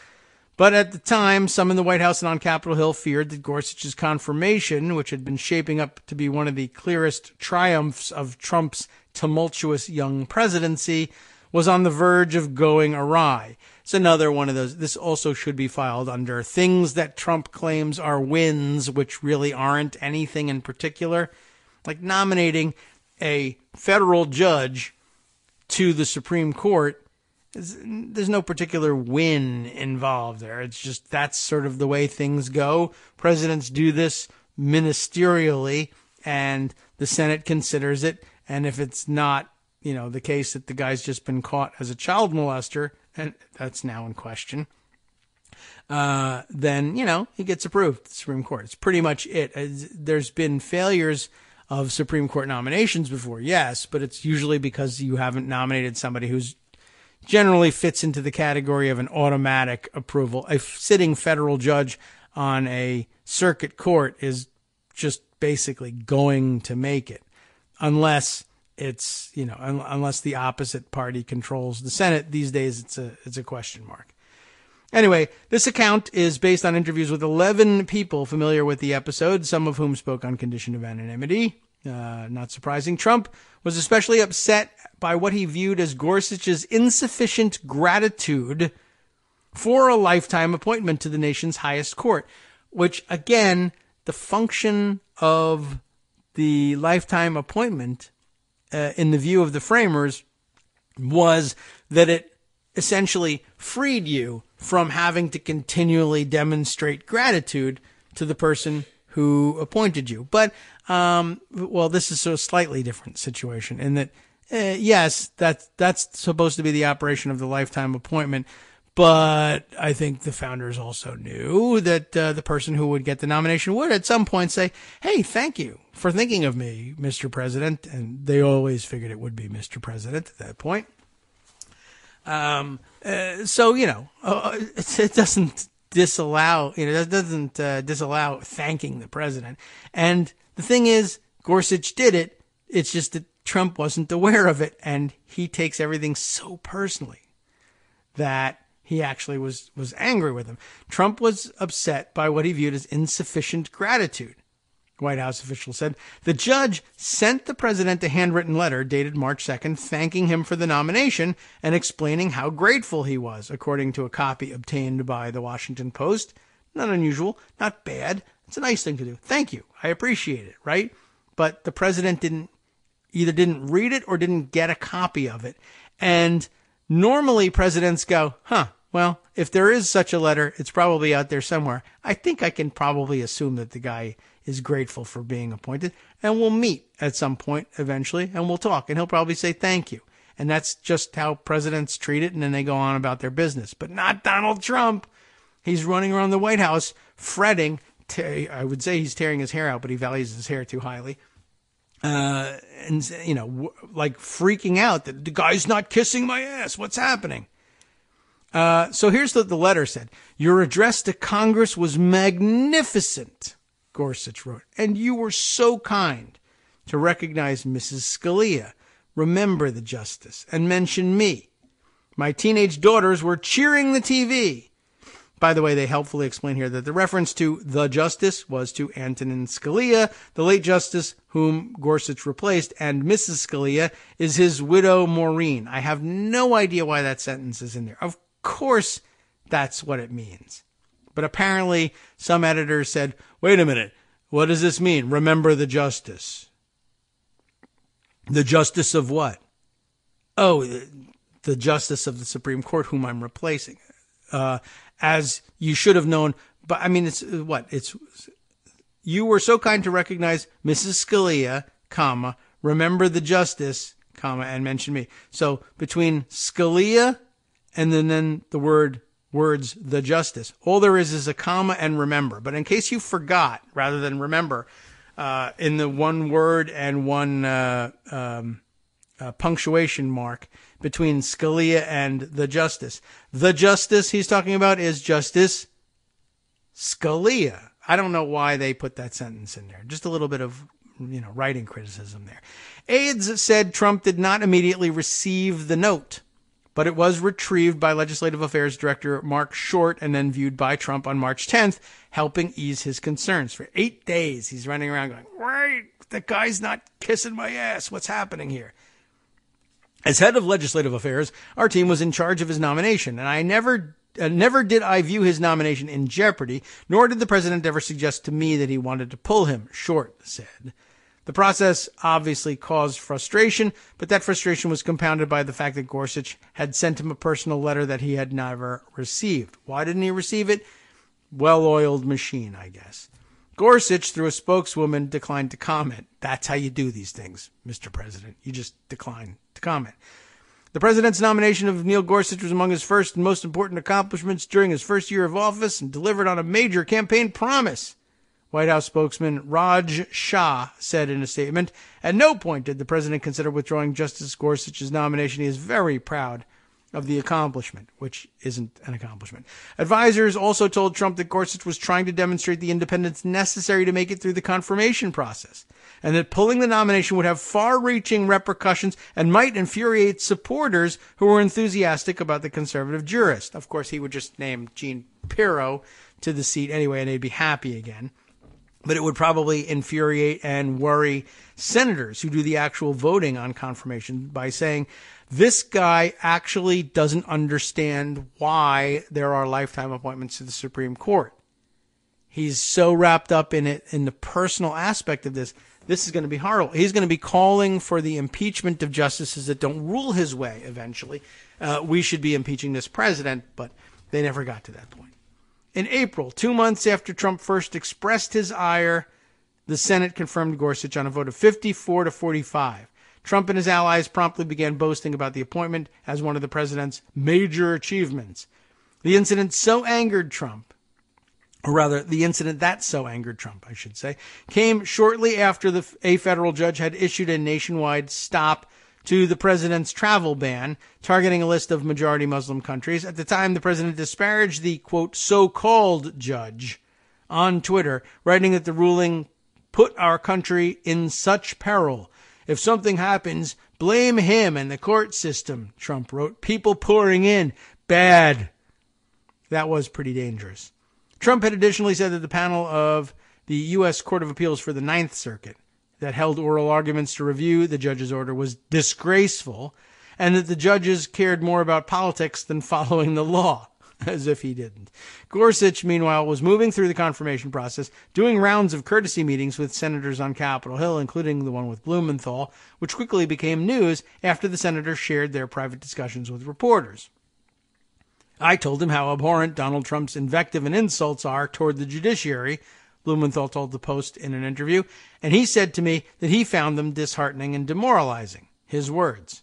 But at the time, some in the White House and on Capitol Hill feared that Gorsuch's confirmation, which had been shaping up to be one of the clearest triumphs of Trump's tumultuous young presidency, was on the verge of going awry. It's another one of those. This also should be filed under things that Trump claims are wins, which really aren't anything in particular. Like nominating a federal judge to the Supreme Court, there's no particular win involved there. It's just that's sort of the way things go. Presidents do this ministerially, and the Senate considers it. And if it's not, the case that the guy's just been caught as a child molester, and that's now in question, then, he gets approved, the Supreme Court. It's pretty much it. There's been failures of Supreme Court nominations before, yes, but it's usually because you haven't nominated somebody who's generally fits into the category of an automatic approval. A sitting federal judge on a circuit court is just basically going to make it, unless it's, unless the opposite party controls the Senate. These days, it's a question mark. Anyway, this account is based on interviews with 11 people familiar with the episode, some of whom spoke on condition of anonymity. Not surprising. Trump was especially upset by what he viewed as Gorsuch's insufficient gratitude for a lifetime appointment to the nation's highest court, which, again, the function of the lifetime appointment, in the view of the framers, was that it essentially freed you from having to continually demonstrate gratitude to the person who appointed you. But, this is a slightly different situation in that, yes, that's supposed to be the operation of the lifetime appointment. But I think the founders also knew that the person who would get the nomination would at some point say, hey, thank you for thinking of me, Mr. President. And they always figured it would be Mr. President at that point. It doesn't disallow, disallow thanking the president. And the thing is, Gorsuch did it. It's just that Trump wasn't aware of it. And he takes everything so personally that he actually was angry with him. Trump was upset by what he viewed as insufficient gratitude. White House officials said the judge sent the president a handwritten letter dated March 2nd, thanking him for the nomination and explaining how grateful he was, according to a copy obtained by the Washington Post. Not unusual, not bad. It's a nice thing to do. Thank you. I appreciate it, right? But the president didn't read it or didn't get a copy of it. And normally presidents go, well, if there is such a letter, it's probably out there somewhere. I think I can probably assume that the guy is grateful for being appointed, and we'll meet at some point eventually, and we'll talk, and he'll probably say thank you. And that's just how presidents treat it, and then they go on about their business. But not Donald Trump. He's running around the White House fretting. I would say he's tearing his hair out, but he values his hair too highly. And, like freaking out that the guy's not kissing my ass. What's happening? So here's what the letter said. Your address to Congress was magnificent, Gorsuch wrote, and you were so kind. to recognize Mrs. Scalia, remember the justice, and mention me. My teenage daughters were cheering the TV. By the way, they helpfully explain here that the reference to the justice was to Antonin Scalia, the late justice whom Gorsuch replaced, and Mrs. Scalia is his widow, Maureen. I have no idea why that sentence is in there. Of course, that's what it means. But apparently, some editors said, wait a minute, what does this mean? Remember the justice. The justice of what? Oh, the justice of the Supreme Court, whom I'm replacing. As you should have known, but I mean, it's what? It's, you were so kind to recognize Mrs. Scalia, comma, remember the justice, comma, and mention me. So between Scalia and then the words, the justice, all there is a comma and remember. But in case you forgot, rather than remember, in the one word and one punctuation mark between Scalia and the justice. The justice he's talking about is Justice Scalia. I don't know why they put that sentence in there. Just a little bit of, writing criticism there. Aides said Trump did not immediately receive the note, but it was retrieved by Legislative Affairs Director Mark Short and then viewed by Trump on March 10th, helping ease his concerns. For 8 days, he's running around going, right, the guy's not kissing my ass. What's happening here? As head of legislative affairs, our team was in charge of his nomination, and I never did I view his nomination in jeopardy, nor did the president ever suggest to me that he wanted to pull him, Short said. The process obviously caused frustration, but that frustration was compounded by the fact that Gorsuch had sent him a personal letter that he had never received. Why didn't he receive it? Well-oiled machine, I guess. Gorsuch, through a spokeswoman, declined to comment. That's how you do these things, Mr. President. You just decline to comment. The president's nomination of Neil Gorsuch was among his first and most important accomplishments during his first year of office and delivered on a major campaign promise. White House spokesman Raj Shah said in a statement, at no point did the president consider withdrawing Justice Gorsuch's nomination. He is very proud of the accomplishment, which isn't an accomplishment. Advisors also told Trump that Gorsuch was trying to demonstrate the independence necessary to make it through the confirmation process, and that pulling the nomination would have far-reaching repercussions and might infuriate supporters who were enthusiastic about the conservative jurist. Of course, he would just name Jean Pirro to the seat anyway, and they'd be happy again. But it would probably infuriate and worry senators who do the actual voting on confirmation by saying, this guy actually doesn't understand why there are lifetime appointments to the Supreme Court. He's so wrapped up in it, in the personal aspect of this. This is going to be horrible. He's going to be calling for the impeachment of justices that don't rule his way eventually. We should be impeaching this president, but they never got to that point. In April, 2 months after Trump first expressed his ire, the Senate confirmed Gorsuch on a vote of 54 to 45. Trump and his allies promptly began boasting about the appointment as one of the president's major achievements. The incident so angered Trump, or rather, the incident that so angered Trump, I should say, came shortly after a federal judge had issued a nationwide stop to the president's travel ban, targeting a list of majority Muslim countries. At the time, the president disparaged the, quote, so-called judge on Twitter, writing that the ruling put our country in such peril. If something happens, blame him and the court system, Trump wrote. People pouring in. Bad. That was pretty dangerous. Trump had additionally said that the panel of the U.S. Court of Appeals for the Ninth Circuit that held oral arguments to review the judge's order was disgraceful, and that the judges cared more about politics than following the law, as if he didn't. Gorsuch, meanwhile, was moving through the confirmation process, doing rounds of courtesy meetings with senators on Capitol Hill, including the one with Blumenthal, which quickly became news after the senators shared their private discussions with reporters. I told him how abhorrent Donald Trump's invective and insults are toward the judiciary, Blumenthal told the Post in an interview, and he said to me that he found them disheartening and demoralizing. His words.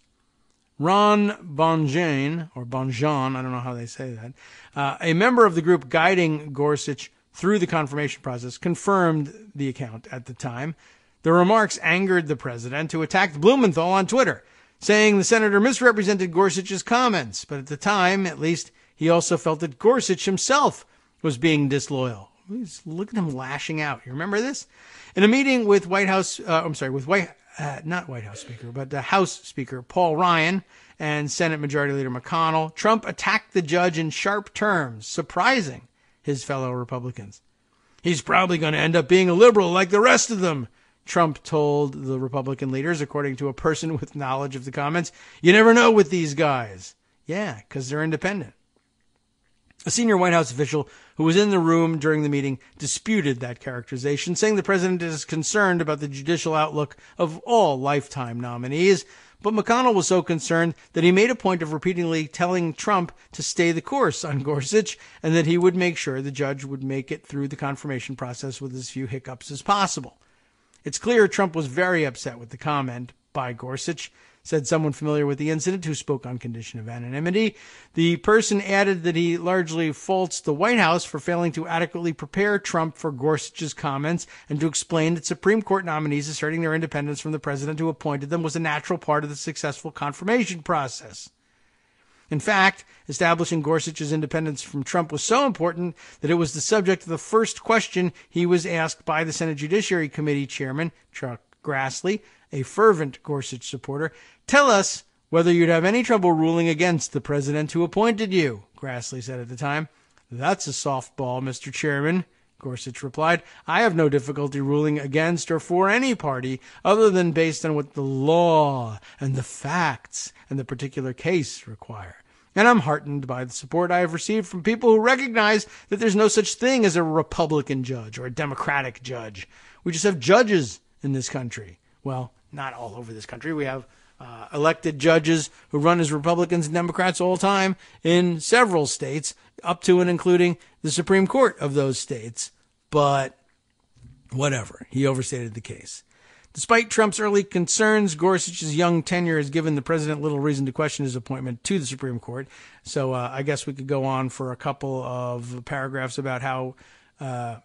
Ron Bonjean, or Bonjean, I don't know how they say that, a member of the group guiding Gorsuch through the confirmation process, confirmed the account at the time. The remarks angered the president, who attacked Blumenthal on Twitter, saying the senator misrepresented Gorsuch's comments. But at the time, at least, he also felt that Gorsuch himself was being disloyal. Look at him lashing out. You remember this? In a meeting with House Speaker Paul Ryan and Senate Majority Leader McConnell, Trump attacked the judge in sharp terms, surprising his fellow Republicans. He's probably going to end up being a liberal like the rest of them, Trump told the Republican leaders, according to a person with knowledge of the comments. You never know with these guys. Yeah, because they're independent. A senior White House official who was in the room during the meeting disputed that characterization, saying the president is concerned about the judicial outlook of all lifetime nominees. But McConnell was so concerned that he made a point of repeatedly telling Trump to stay the course on Gorsuch and that he would make sure the judge would make it through the confirmation process with as few hiccups as possible. It's clear Trump was very upset with the comment by Gorsuch, said someone familiar with the incident who spoke on condition of anonymity. The person added that he largely faults the White House for failing to adequately prepare Trump for Gorsuch's comments and to explain that Supreme Court nominees asserting their independence from the president who appointed them was a natural part of the successful confirmation process. In fact, establishing Gorsuch's independence from Trump was so important that it was the subject of the first question he was asked by the Senate Judiciary Committee Chairman, Chuck Grassley, a fervent Gorsuch supporter. Tell us whether you'd have any trouble ruling against the president who appointed you, Grassley said at the time. That's a softball, Mr. Chairman, Gorsuch replied. I have no difficulty ruling against or for any party other than based on what the law and the facts and the particular case require. And I'm heartened by the support I have received from people who recognize that there's no such thing as a Republican judge or a Democratic judge. We just have judges in this country. Well, not all over this country. We have elected judges who run as Republicans and Democrats all the time in several states, up to and including the Supreme Court of those states. But whatever, he overstated the case. Despite Trump's early concerns, Gorsuch's young tenure has given the president little reason to question his appointment to the Supreme Court. So I guess we could go on for a couple of paragraphs about how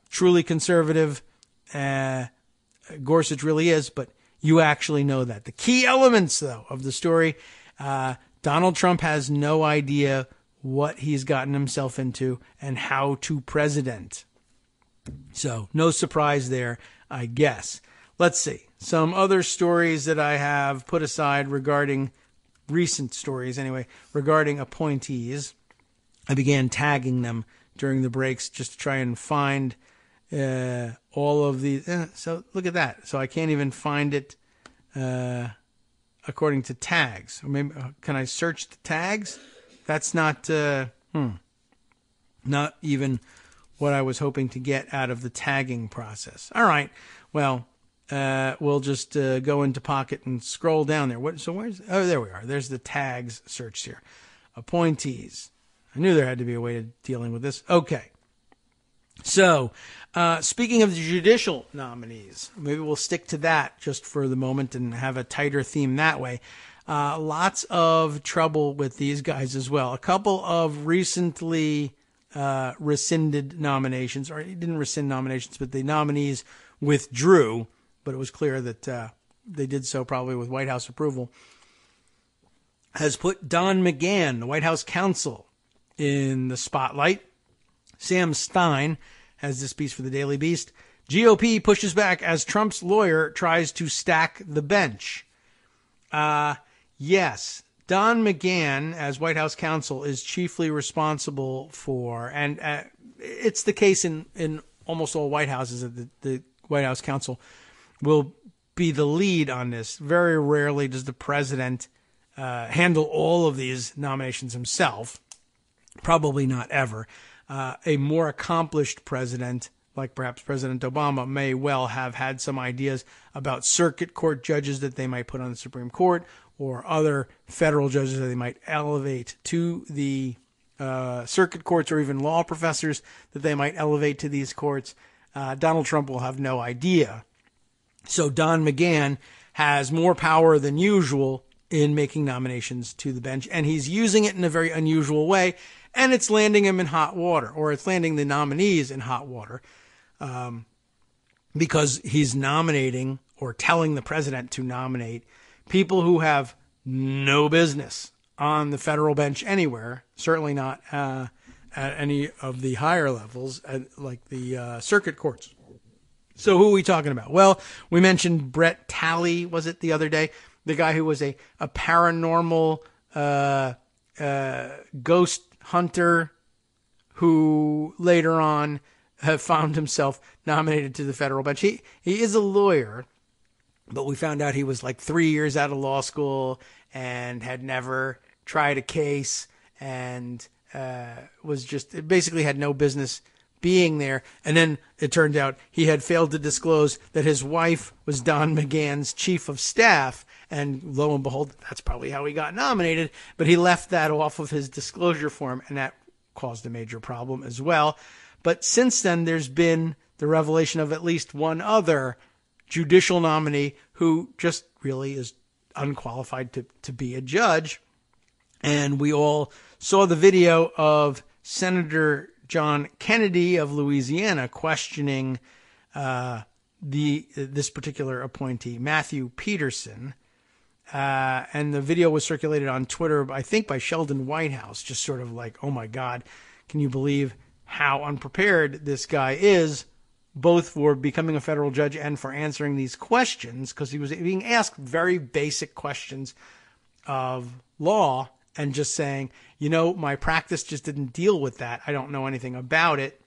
truly conservative Gorsuch really is, but you actually know that. The key elements, though, of the story, Donald Trump has no idea what he's gotten himself into and how to president. So no surprise there, I guess. Let's see. Some other stories that I have put aside regarding recent stories, anyway, regarding appointees. I began tagging them during the breaks just to try and find all of these. So look at that. So I can't even find it according to tags. Or maybe can I search the tags? That's not not even what I was hoping to get out of the tagging process. All right. Well, we'll just go into Pocket and scroll down there. There we are. There's the tags search here. Appointees. I knew there had to be a way of dealing with this. Okay. So, speaking of the judicial nominees, maybe we'll stick to that just for the moment and have a tighter theme that way. Lots of trouble with these guys as well. A couple of recently rescinded nominations, or he didn't rescind nominations, but the nominees withdrew, but it was clear that they did so probably with White House approval, has put Don McGahn, the White House counsel, in the spotlight. Sam Stein has this piece for the Daily Beast. GOP pushes back as Trump's lawyer tries to stack the bench. Yes, Don McGahn, as White House counsel, is chiefly responsible for, and it's the case in almost all White Houses, that the White House counsel will be the lead on this. Very rarely does the president handle all of these nominations himself. Probably not ever. A more accomplished president, like perhaps President Obama, may well have had some ideas about circuit court judges that they might put on the Supreme Court, or other federal judges that they might elevate to the circuit courts, or even law professors that they might elevate to these courts. Donald Trump will have no idea. So Don McGahn has more power than usual in making nominations to the bench, and he's using it in a very unusual way, and it's landing him in hot water, or it's landing the nominees in hot water, because he's nominating or telling the president to nominate people who have no business on the federal bench anywhere, certainly not at any of the higher levels, like the circuit courts. So who are we talking about? Well, we mentioned Brett Talley, was it the other day? The guy who was a paranormal ghost hunter who later on found himself nominated to the federal bench. He is a lawyer, but we found out he was like 3 years out of law school and had never tried a case and was just basically had no business being there. And then it turned out he had failed to disclose that his wife was Don McGahn's chief of staff. And lo and behold, that's probably how he got nominated. But he left that off of his disclosure form, and that caused a major problem as well. But since then, there's been the revelation of at least one other judicial nominee who just really is unqualified to be a judge. And we all saw the video of Senator John Kennedy of Louisiana questioning this particular appointee, Matthew Peterson. And the video was circulated on Twitter, I think by Sheldon Whitehouse, just sort of like, oh my God, can you believe how unprepared this guy is, both for becoming a federal judge and for answering these questions, because he was being asked very basic questions of law and just saying, my practice just didn't deal with that. I don't know anything about it.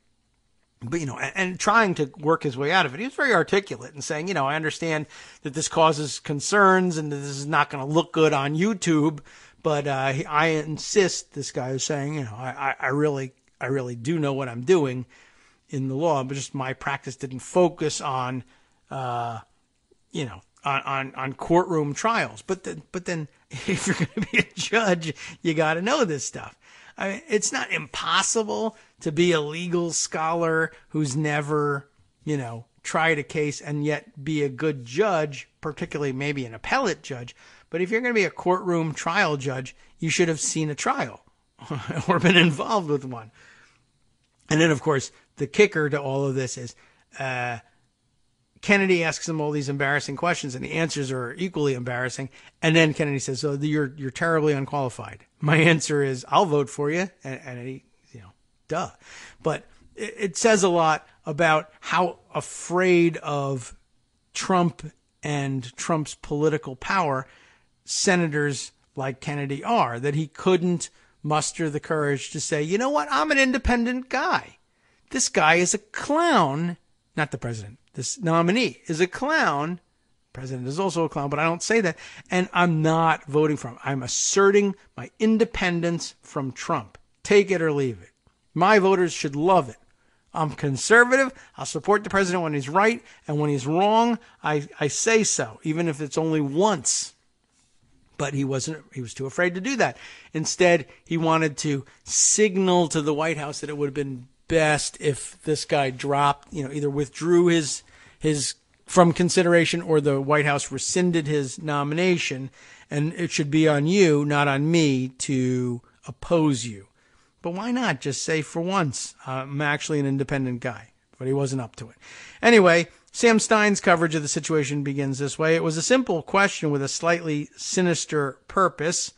But, and trying to work his way out of it. He was very articulate and saying, I understand that this causes concerns and that this is not going to look good on YouTube. But I insist, this guy is saying, I really do know what I'm doing in the law, but just my practice didn't focus on, on courtroom trials. But then if you're going to be a judge, you got to know this stuff. I mean, it's not impossible to be a legal scholar who's never, tried a case and yet be a good judge, particularly maybe an appellate judge. But if you're going to be a courtroom trial judge, you should have seen a trial or been involved with one. And then, of course, the kicker to all of this is Kennedy asks him all these embarrassing questions, and the answers are equally embarrassing. And then Kennedy says, "So you're terribly unqualified." My answer is, "I'll vote for you," and he, duh. But it says a lot about how afraid of Trump and Trump's political power senators like Kennedy are, that he couldn't muster the courage to say, you know what, I'm an independent guy. This guy is a clown, not the president. This nominee is a clown. The president is also a clown, but I don't say that. And I'm not voting for him. I'm asserting my independence from Trump. Take it or leave it. My voters should love it. I'm conservative. I'll support the president when he's right. And when he's wrong, I say so, even if it's only once. But he was too afraid to do that. Instead, he wanted to signal to the White House that it would have been best if this guy dropped, either withdrew his from consideration or the White House rescinded his nomination, and it should be on you, not on me, to oppose you. But why not just say for once, I'm actually an independent guy? But he wasn't up to it. Anyway, Sam Stein's coverage of the situation begins this way. It was a simple question with a slightly sinister purpose.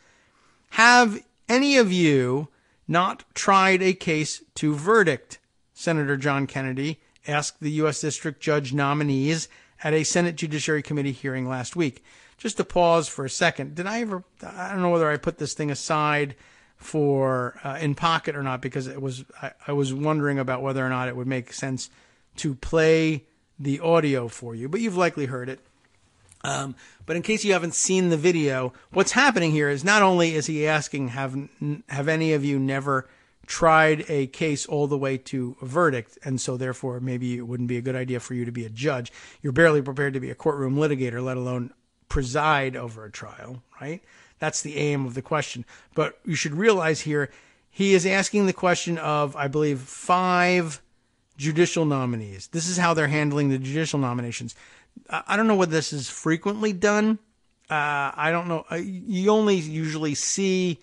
Have any of you not tried a case to verdict? Senator John Kennedy asked the U.S. District Judge nominees at a Senate Judiciary Committee hearing last week. Just to pause for a second, I don't know whether I put this thing aside for in pocket or not, because I was wondering about whether or not it would make sense to play the audio for you, but you've likely heard it. But in case you haven't seen the video, what's happening here is not only is he asking, have any of you never tried a case all the way to a verdict, and so therefore maybe it wouldn't be a good idea for you to be a judge. You're barely prepared to be a courtroom litigator, let alone preside over a trial, right? That's the aim of the question. But you should realize here, he is asking the question of, I believe, 5 judicial nominees. This is how they're handling the judicial nominations. I don't know whether this is frequently done. I don't know. You only usually see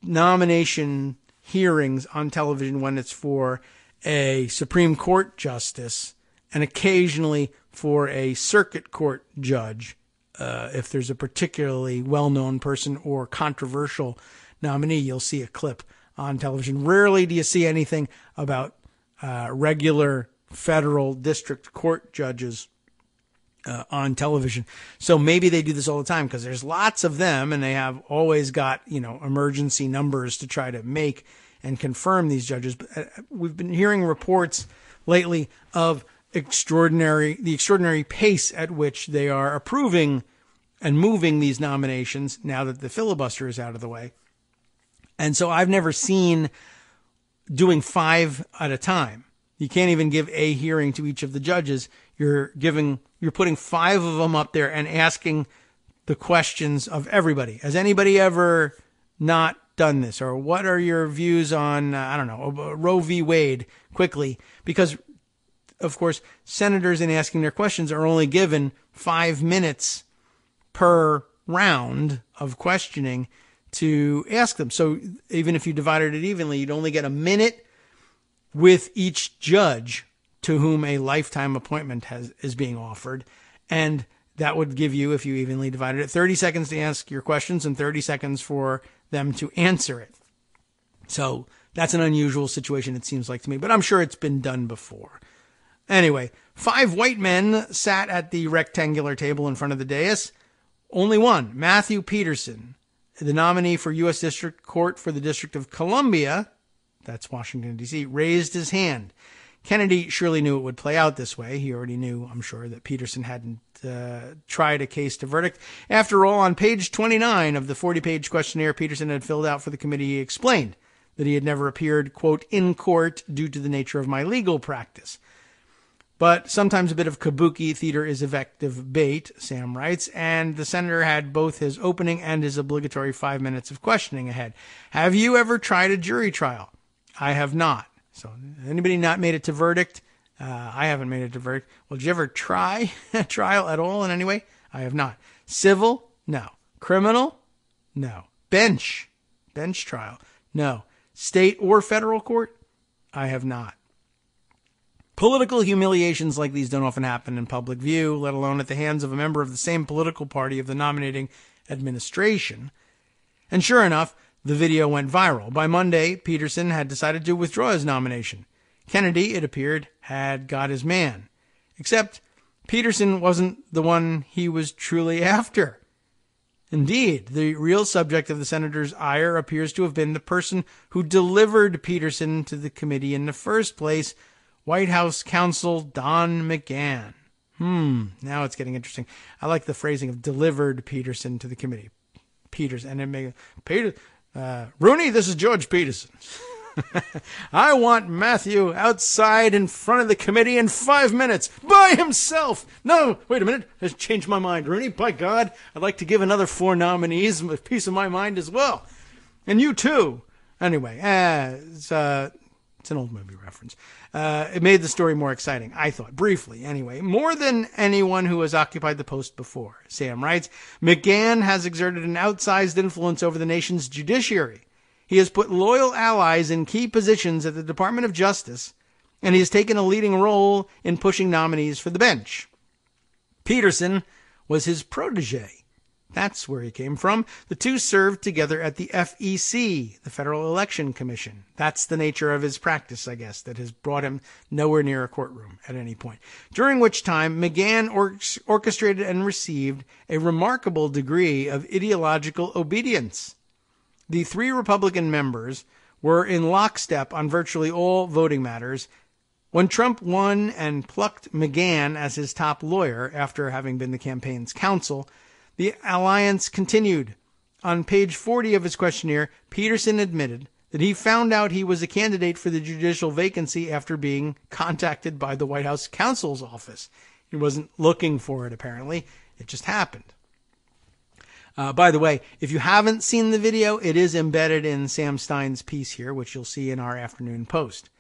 nomination hearings on television when it's for a Supreme Court justice and occasionally for a circuit court judge. If there's a particularly well-known person or controversial nominee, you'll see a clip on television. Rarely do you see anything about regular federal district court judges on television. So maybe they do this all the time because there's lots of them and they have always got, emergency numbers to try to make and confirm these judges. But we've been hearing reports lately of the extraordinary pace at which they are approving and moving these nominations now that the filibuster is out of the way. And so I've never seen doing 5 at a time. You can't even give a hearing to each of the judges. You're putting 5 of them up there and asking the questions of everybody. Has anybody ever not done this? Or what are your views on, Roe v. Wade quickly? Because, of course, senators in asking their questions are only given 5 minutes per round of questioning to ask them. So even if you divided it evenly, you'd only get a minute with each judge to whom a lifetime appointment is being offered. And that would give you, if you evenly divided it, 30 seconds to ask your questions and 30 seconds for them to answer it. So that's an unusual situation, it seems like to me, but I'm sure it's been done before. Anyway, 5 white men sat at the rectangular table in front of the dais. Only one, Matthew Peterson, the nominee for U.S. District Court for the District of Columbia, that's Washington, D.C., raised his hand. Kennedy surely knew it would play out this way. He already knew, I'm sure, that Peterson hadn't tried a case to verdict. After all, on page 29 of the 40-page questionnaire Peterson had filled out for the committee, he explained that he had never appeared, quote, in court due to the nature of my legal practice. But sometimes a bit of kabuki theater is effective bait, Sam writes, and the senator had both his opening and his obligatory 5 minutes of questioning ahead. Have you ever tried a jury trial? I have not. So anybody not made it to verdict? I haven't made it to verdict. Well, did you ever try a trial at all in any way? I have not. Civil? No. Criminal? No. Bench trial? No. State or federal court? I have not. Political humiliations like these don't often happen in public view, let alone at the hands of a member of the same political party of the nominating administration. And sure enough, the video went viral. By Monday, Peterson had decided to withdraw his nomination. Kennedy, it appeared, had got his man. Except Peterson wasn't the one he was truly after. Indeed, the real subject of the senator's ire appears to have been the person who delivered Peterson to the committee in the first place, White House counsel Don McGahn. Now it's getting interesting. I like the phrasing of delivered Peterson to the committee. Rooney, this is George Peterson. I want Matthew outside in front of the committee in 5 minutes by himself. No, wait a minute. I've changed my mind, Rooney. By God, I'd like to give another 4 nominees a piece of my mind as well. And you too. Anyway, it's an old movie reference. It made the story more exciting, I thought, briefly anyway, more than anyone who has occupied the post before. Sam writes, McGahn has exerted an outsized influence over the nation's judiciary. He has put loyal allies in key positions at the Department of Justice, and he has taken a leading role in pushing nominees for the bench. Peterson was his protege. That's where he came from. The two served together at the FEC, the Federal Election Commission. That's the nature of his practice, I guess, that has brought him nowhere near a courtroom at any point. During which time, McGahn orchestrated and received a remarkable degree of ideological obedience. The 3 Republican members were in lockstep on virtually all voting matters. When Trump won and plucked McGahn as his top lawyer after having been the campaign's counsel, the alliance continued. On page 40 of his questionnaire, Peterson admitted that he found out he was a candidate for the judicial vacancy after being contacted by the White House counsel's office. He wasn't looking for it, apparently. It just happened. By the way, if you haven't seen the video, it is embedded in Sam Stein's piece here, which you'll see in our afternoon post.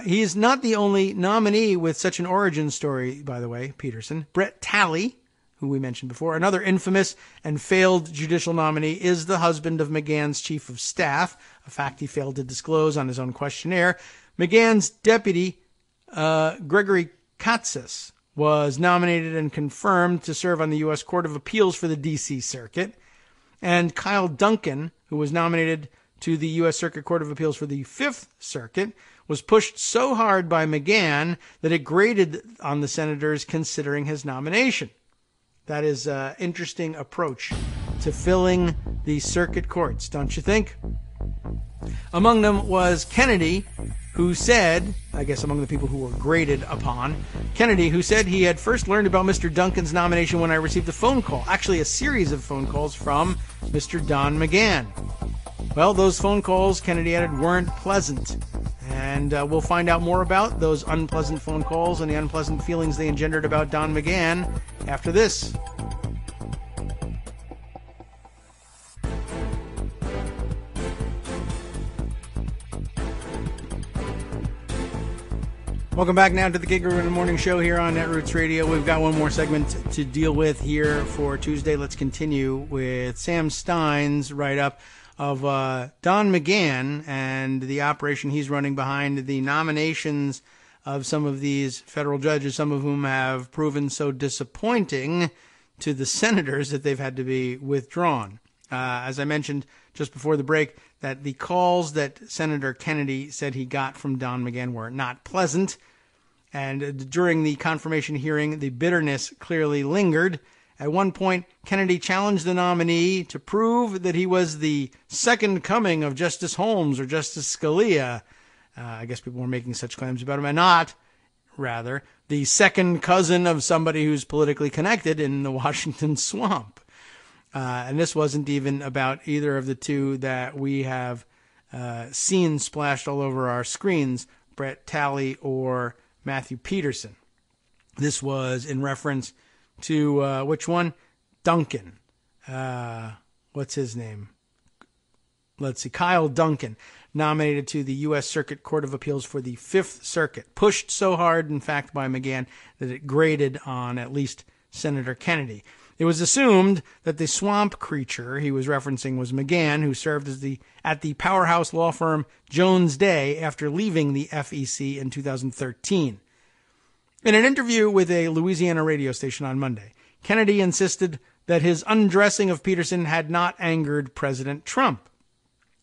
He is not the only nominee with such an origin story, by the way, Peterson. Brett Talley, who we mentioned before, another infamous and failed judicial nominee, is the husband of McGahn's chief of staff, a fact he failed to disclose on his own questionnaire. McGahn's deputy, Gregory Katsas, was nominated and confirmed to serve on the U.S. Court of Appeals for the D.C. Circuit. And Kyle Duncan, who was nominated to the U.S. Circuit Court of Appeals for the Fifth Circuit was pushed so hard by McGahn that it grated on the senators considering his nomination. That is an interesting approach to filling the circuit courts, don't you think? Among them was Kennedy, who said, I guess among the people who were graded upon, Kennedy, who said he had first learned about Mr. Duncan's nomination when I received a phone call, actually a series of phone calls from Mr. Don McGahn. Well, those phone calls, Kennedy added, weren't pleasant. And we'll find out more about those unpleasant phone calls and the unpleasant feelings they engendered about Don McGahn after this. Welcome back now to the Kagro in the Morning Show here on Netroots Radio. We've got one more segment to deal with here for Tuesday. Let's continue with Sam Stein's write-up of Don McGahn and the operation he's running behind the nominations of some of these federal judges, some of whom have proven so disappointing to the senators that they've had to be withdrawn. As I mentioned just before the break, that the calls that Senator Kennedy said he got from Don McGahn were not pleasant. And during the confirmation hearing, the bitterness clearly lingered. At one point, Kennedy challenged the nominee to prove that he was the second coming of Justice Holmes or Justice Scalia. I guess people were making such claims about him, and not, rather, the second cousin of somebody who's politically connected in the Washington swamp. And this wasn't even about either of the two that we have seen splashed all over our screens, Brett Talley or Matthew Peterson. This was in reference to, which one? Duncan. What's his name? Let's see, Kyle Duncan, nominated to the U.S. Circuit Court of Appeals for the Fifth Circuit. Pushed so hard, in fact, by McGahn that it grated on at least Senator Kennedy. It was assumed that the swamp creature he was referencing was McGahn, who served as at the powerhouse law firm Jones Day after leaving the FEC in 2013. In an interview with a Louisiana radio station on Monday, Kennedy insisted that his undressing of Peterson had not angered President Trump.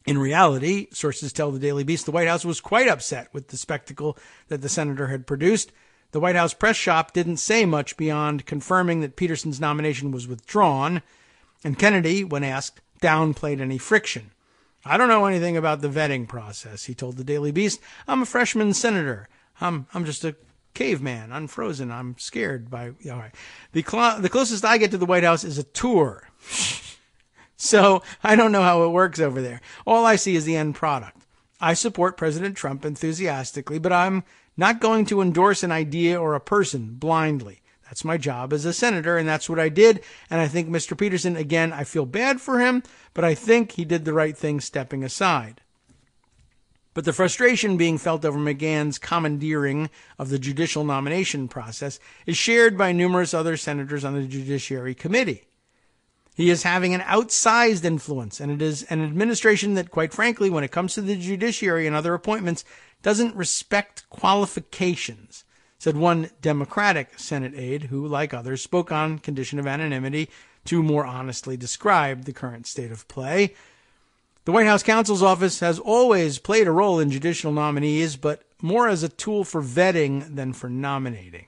In reality, sources tell the Daily Beast, the White House was quite upset with the spectacle that the senator had produced. The White House press shop didn't say much beyond confirming that Peterson's nomination was withdrawn, and Kennedy, when asked, downplayed any friction. I don't know anything about the vetting process, he told the Daily Beast. I'm a freshman senator. I'm just a caveman, unfrozen. I'm scared by... All right. The closest I get to the White House is a tour. So I don't know how it works over there. All I see is the end product. I support President Trump enthusiastically, but I'm not going to endorse an idea or a person blindly. That's my job as a senator, and that's what I did. And I think Mr. Peterson, again, I feel bad for him, but I think he did the right thing stepping aside. But the frustration being felt over McGahn's commandeering of the judicial nomination process is shared by numerous other senators on the Judiciary Committee. He is having an outsized influence, and it is an administration that, quite frankly, when it comes to the judiciary and other appointments, doesn't respect qualifications, said one Democratic Senate aide who, like others, spoke on condition of anonymity to more honestly describe the current state of play. The White House counsel's office has always played a role in judicial nominees, but more as a tool for vetting than for nominating.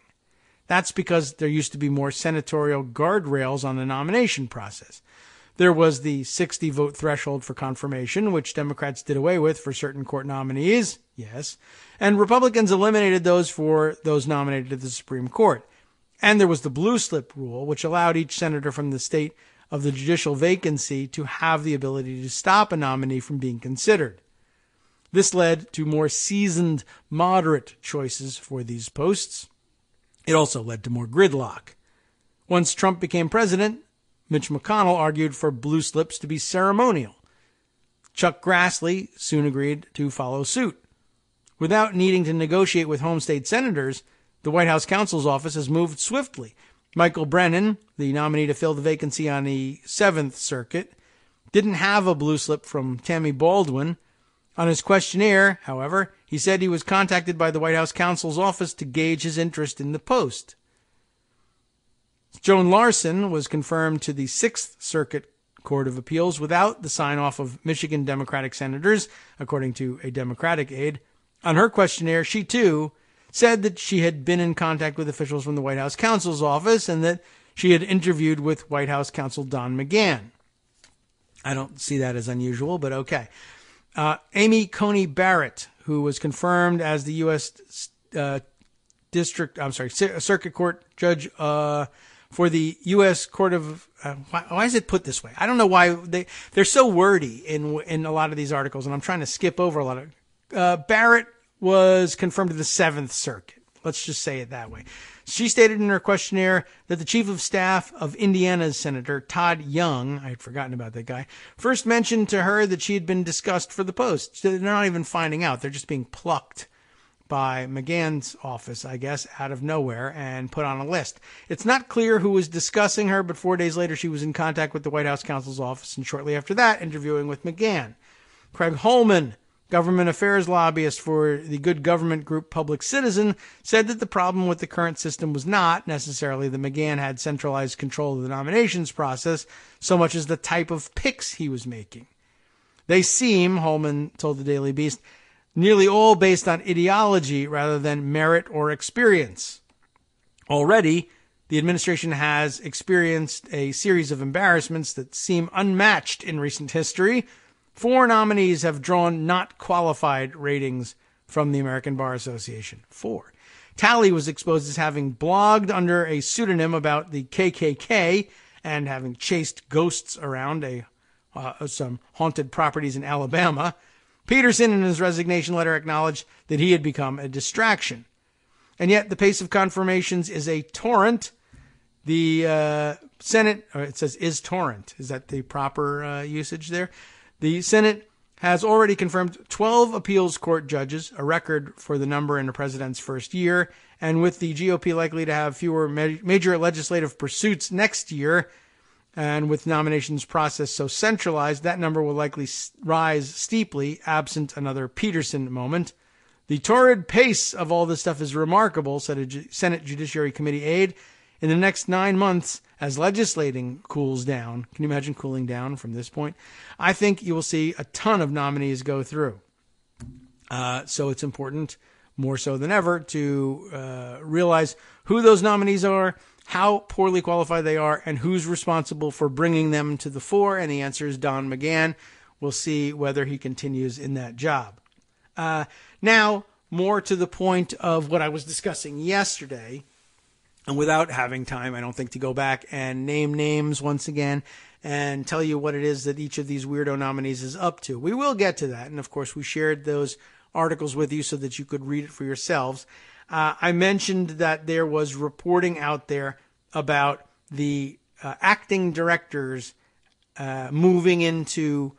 That's because there used to be more senatorial guardrails on the nomination process. There was the 60-vote threshold for confirmation, which Democrats did away with for certain court nominees, yes, and Republicans eliminated those for those nominated to the Supreme Court. And there was the blue slip rule, which allowed each senator from the state of the judicial vacancy to have the ability to stop a nominee from being considered. This led to more seasoned, moderate choices for these posts. It also led to more gridlock. Once Trump became president, Mitch McConnell argued for blue slips to be ceremonial. Chuck Grassley soon agreed to follow suit. Without needing to negotiate with home state senators, the White House counsel's office has moved swiftly. Michael Brennan, the nominee to fill the vacancy on the 7th Circuit, didn't have a blue slip from Tammy Baldwin. On his questionnaire, however, he said he was contacted by the White House counsel's office to gauge his interest in the post. Joan Larson was confirmed to the 6th Circuit Court of Appeals without the sign-off of Michigan Democratic senators, according to a Democratic aide. On her questionnaire, she too said that she had been in contact with officials from the White House counsel's office and that she had interviewed with White House counsel Don McGahn. I don't see that as unusual, but okay. Amy Coney Barrett, who was confirmed as the U.S. Circuit Court judge for the U.S. Court of... why is it put this way? I don't know why they're so wordy in a lot of these articles, and I'm trying to skip over a lot of... Barrett was confirmed to the Seventh Circuit. Let's just say it that way. She stated in her questionnaire that the chief of staff of Indiana's Senator Todd Young, I had forgotten about that guy, first mentioned to her that she had been discussed for the post. They're not even finding out. They're just being plucked by McGahn's office, I guess, out of nowhere and put on a list. It's not clear who was discussing her, but 4 days later she was in contact with the White House counsel's office and shortly after that interviewing with McGahn. Craig Holman, government affairs lobbyist for the good government group Public Citizen, said that the problem with the current system was not necessarily that McGahn had centralized control of the nominations process so much as the type of picks he was making. They seem, Holman told the Daily Beast, nearly all based on ideology rather than merit or experience. Already, the administration has experienced a series of embarrassments that seem unmatched in recent history. 4 nominees have drawn not qualified ratings from the American Bar Association. 4. Talley was exposed as having blogged under a pseudonym about the KKK and having chased ghosts around some haunted properties in Alabama. Peterson, in his resignation letter, acknowledged that he had become a distraction. And yet the pace of confirmations is a torrent. The Senate, or it says is torrent. Is that the proper usage there? The Senate has already confirmed 12 appeals court judges, a record for the number in the president's first year. And with the GOP likely to have fewer major legislative pursuits next year, and with nominations process so centralized, that number will likely rise steeply, absent another Peterson moment. The torrid pace of all this stuff is remarkable, said a Senate Judiciary Committee aide. In the next 9 months, as legislating cools down, can you imagine cooling down from this point? I think you will see a ton of nominees go through. So it's important, more so than ever, to realize who those nominees are, how poorly qualified they are, and who's responsible for bringing them to the fore. And the answer is Don McGahn. We'll see whether he continues in that job. Now, more to the point of what I was discussing yesterday, and without having time, I don't think, to go back and name names once again and tell you what it is that each of these weirdo nominees is up to. We will get to that. And, of course, we shared those articles with you so that you could read it for yourselves. I mentioned that there was reporting out there about the acting directors moving into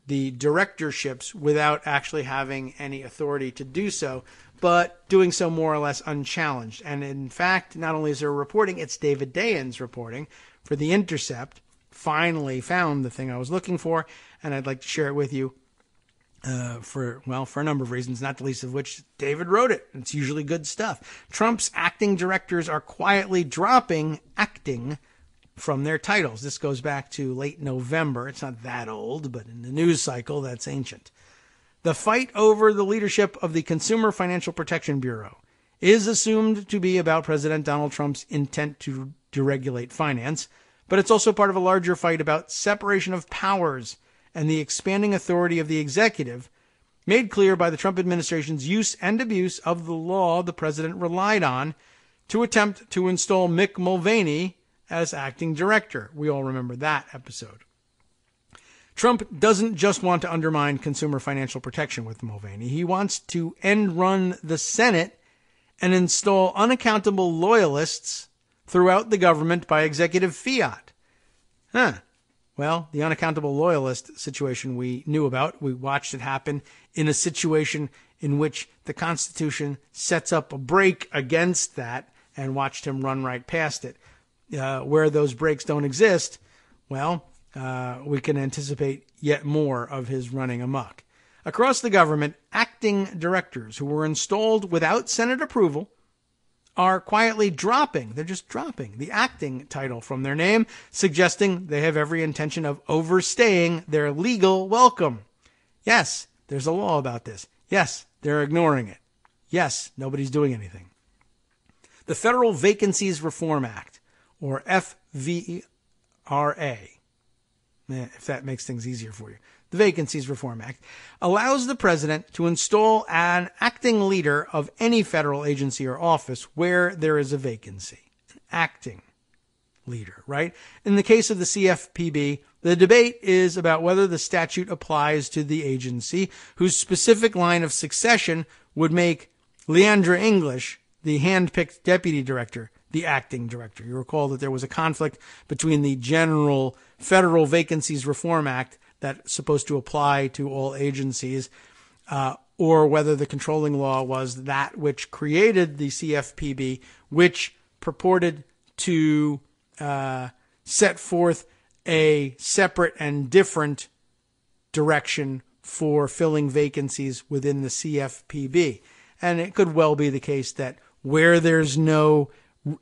the directorships without actually having any authority to do so, but doing so more or less unchallenged. And in fact, not only is there reporting, it's David Dayen's reporting for The Intercept. Finally found the thing I was looking for, and I'd like to share it with you for a number of reasons, not the least of which David wrote it. It's usually good stuff. Trump's acting directors are quietly dropping acting from their titles. This goes back to late November. It's not that old, but in the news cycle, that's ancient. The fight over the leadership of the Consumer Financial Protection Bureau is assumed to be about President Donald Trump's intent to deregulate finance, but it's also part of a larger fight about separation of powers and the expanding authority of the executive, made clear by the Trump administration's use and abuse of the law the president relied on to attempt to install Mick Mulvaney as acting director. We all remember that episode. Trump doesn't just want to undermine consumer financial protection with Mulvaney. He wants to end run the Senate and install unaccountable loyalists throughout the government by executive fiat. Well, the unaccountable loyalist situation we knew about. We watched it happen in a situation in which the Constitution sets up a break against that and watched him run right past it. Where those breaks don't exist, well, we can anticipate yet more of his running amok. Across the government, acting directors who were installed without Senate approval are quietly dropping, they're just dropping the acting title from their name, suggesting they have every intention of overstaying their legal welcome. Yes, there's a law about this. Yes, they're ignoring it. Yes, nobody's doing anything. The Federal Vacancies Reform Act, or FVRA, if that makes things easier for you. The Vacancies Reform Act allows the president to install an acting leader of any federal agency or office where there is a vacancy. An acting leader, right? In the case of the CFPB, the debate is about whether the statute applies to the agency whose specific line of succession would make Leandra English, the hand-picked deputy director, the acting director. You recall that there was a conflict between the general Federal Vacancies Reform Act that's supposed to apply to all agencies, or whether the controlling law was that which created the CFPB, which purported to set forth a separate and different direction for filling vacancies within the CFPB. And it could well be the case that where there's no